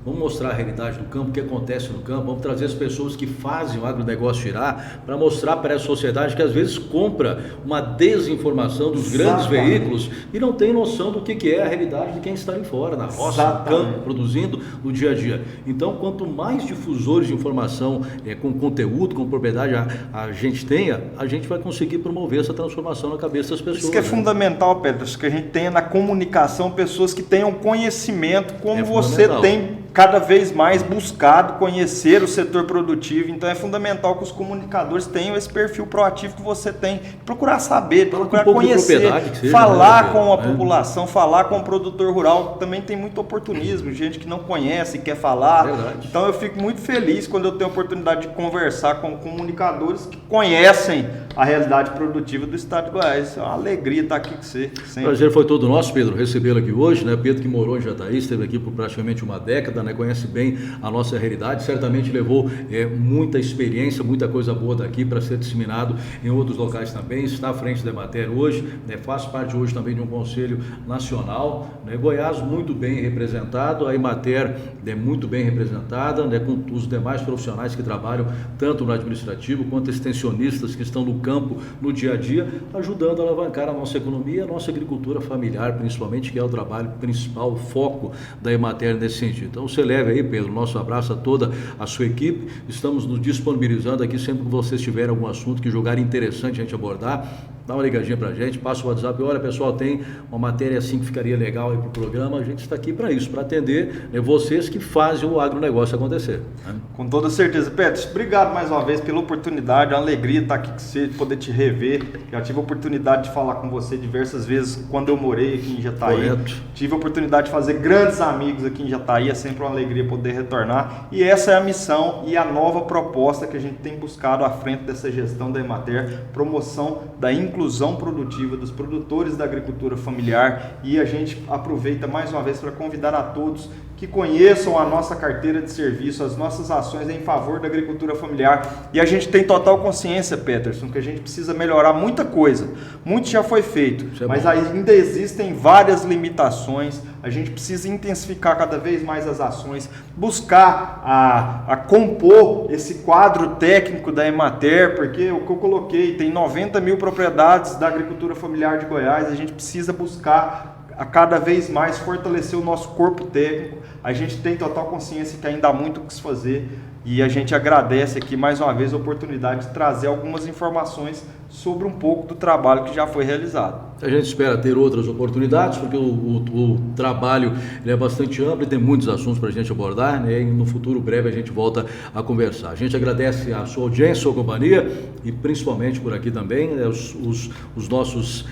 vamos mostrar a realidade do campo, o que acontece no campo, vamos trazer as pessoas que fazem o agronegócio girar, para mostrar para essa sociedade que às vezes compra uma desinformação dos grandes veículos e não tem noção do que é a realidade de quem está ali fora, na roça, no campo, produzindo no dia a dia. Então, quanto mais difusores de informação com conteúdo, com propriedade a gente tenha, a gente vai conseguir promover essa transformação na cabeça das pessoas. Isso que é fundamental, Pedro, que a gente tenha na comunicação pessoas que tenham conhecimento, como você tem cada vez mais buscado conhecer o setor produtivo. Então é fundamental que os comunicadores tenham esse perfil proativo que você tem, procurar saber, procurar conhecer, falar com a população, falar com o produtor rural, que também tem muito oportunismo, gente que não conhece e quer falar. Então eu fico muito feliz quando eu tenho a oportunidade de conversar com comunicadores que conhecem a realidade produtiva do estado de Goiás. É uma alegria estar aqui com você. O prazer foi todo nosso, Pedro, recebê-lo aqui hoje, né? Pedro, que morou em Jataí, esteve aqui por praticamente uma década, né? Conhece bem a nossa realidade, certamente levou muita experiência, muita coisa boa daqui para ser disseminado em outros locais também. Está à frente da Emater hoje, né? Faz parte hoje também de um conselho nacional, né? Goiás muito bem representado, a Emater muito bem representada, né? Com os demais profissionais que trabalham tanto no administrativo quanto extensionistas que estão no campo no dia a dia, ajudando a alavancar a nossa economia, a nossa agricultura familiar, principalmente, que é o trabalho principal, o foco da Emater nesse sentido. Então, você leve aí, Pedro, nosso abraço a toda a sua equipe. Estamos nos disponibilizando aqui sempre que vocês tiverem algum assunto que julgarem interessante a gente abordar. Dá uma ligadinha pra gente, passa o WhatsApp. Olha, pessoal, tem uma matéria assim que ficaria legal aí pro programa. A gente está aqui para isso, para atender vocês que fazem o agronegócio acontecer, né? Com toda certeza. Pedro, obrigado mais uma vez pela oportunidade. É uma alegria estar aqui com você, poder te rever. Já tive a oportunidade de falar com você diversas vezes quando eu morei aqui em Jataí. Correto. Tive a oportunidade de fazer grandes amigos aqui em Jataí. É sempre uma alegria poder retornar. E essa é a missão e a nova proposta que a gente tem buscado à frente dessa gestão da Emater, promoção da inclusão produtiva dos produtores da agricultura familiar. E a gente aproveita mais uma vez para convidar a todos que conheçam a nossa carteira de serviço, as nossas ações em favor da agricultura familiar. E a gente tem total consciência, Peterson, que a gente precisa melhorar muita coisa. Muito já foi feito, mas ainda existem várias limitações. A gente precisa intensificar cada vez mais as ações, buscar a compor esse quadro técnico da Emater, porque o que eu coloquei, tem 90 mil propriedades da agricultura familiar de Goiás. A gente precisa buscar a cada vez mais fortalecer o nosso corpo técnico. A gente tem total consciência que ainda há muito o que se fazer e a gente agradece aqui mais uma vez a oportunidade de trazer algumas informações sobre um pouco do trabalho que já foi realizado. A gente espera ter outras oportunidades, porque o trabalho é bastante amplo e tem muitos assuntos para a gente abordar, né? E no futuro breve a gente volta a conversar. A gente agradece a sua audiência, a sua companhia e principalmente por aqui também, né, os nossos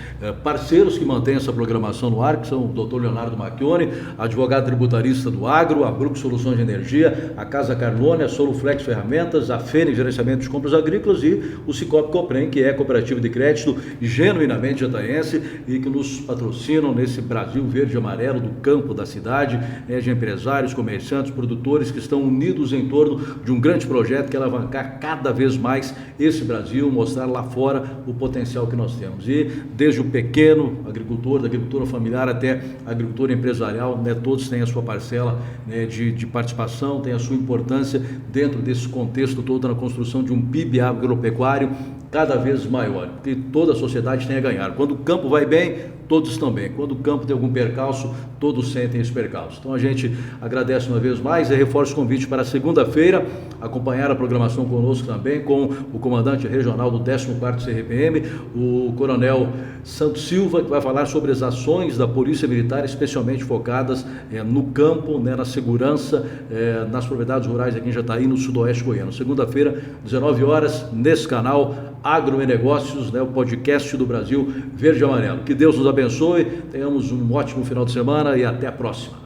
parceiros que mantêm essa programação no ar, que são o Dr. Leonardo Macchione, advogado tributarista do Agro, a Brux Soluções de Energia, a Casa Carlone, a Soluflex Ferramentas, a Fênix Gerenciamento de Compras Agrícolas e o Cicobi Coprem, que é cooperativa de crédito genuinamente jataiense e que nos patrocinam nesse Brasil verde e amarelo do campo da cidade, de empresários, comerciantes, produtores que estão unidos em torno de um grande projeto que é alavancar cada vez mais esse Brasil, mostrar lá fora o potencial que nós temos. E desde o pequeno agricultor, da agricultura familiar até a agricultura empresarial, né, todos têm a sua parcela, né, de participação, tem a sua importância dentro desse contexto todo na construção de um PIB agropecuário cada vez maior, porque toda a sociedade tem a ganhar. Quando o campo vai bem, todos estão bem. Quando o campo tem algum percalço, todos sentem esse percalço. Então a gente agradece uma vez mais e reforça o convite para segunda-feira, acompanhar a programação conosco também com o comandante regional do 14º CRPM, o Coronel Santos Silva, que vai falar sobre as ações da Polícia Militar, especialmente focadas no campo, né, na segurança, nas propriedades rurais aqui em Jataí, no sudoeste goiano. Segunda-feira, 19 horas, nesse canal Agro e Negócios, né, o podcast do Brasil Verde e Amarelo. Que Deus nos abençoe, tenhamos um ótimo final de semana e até a próxima.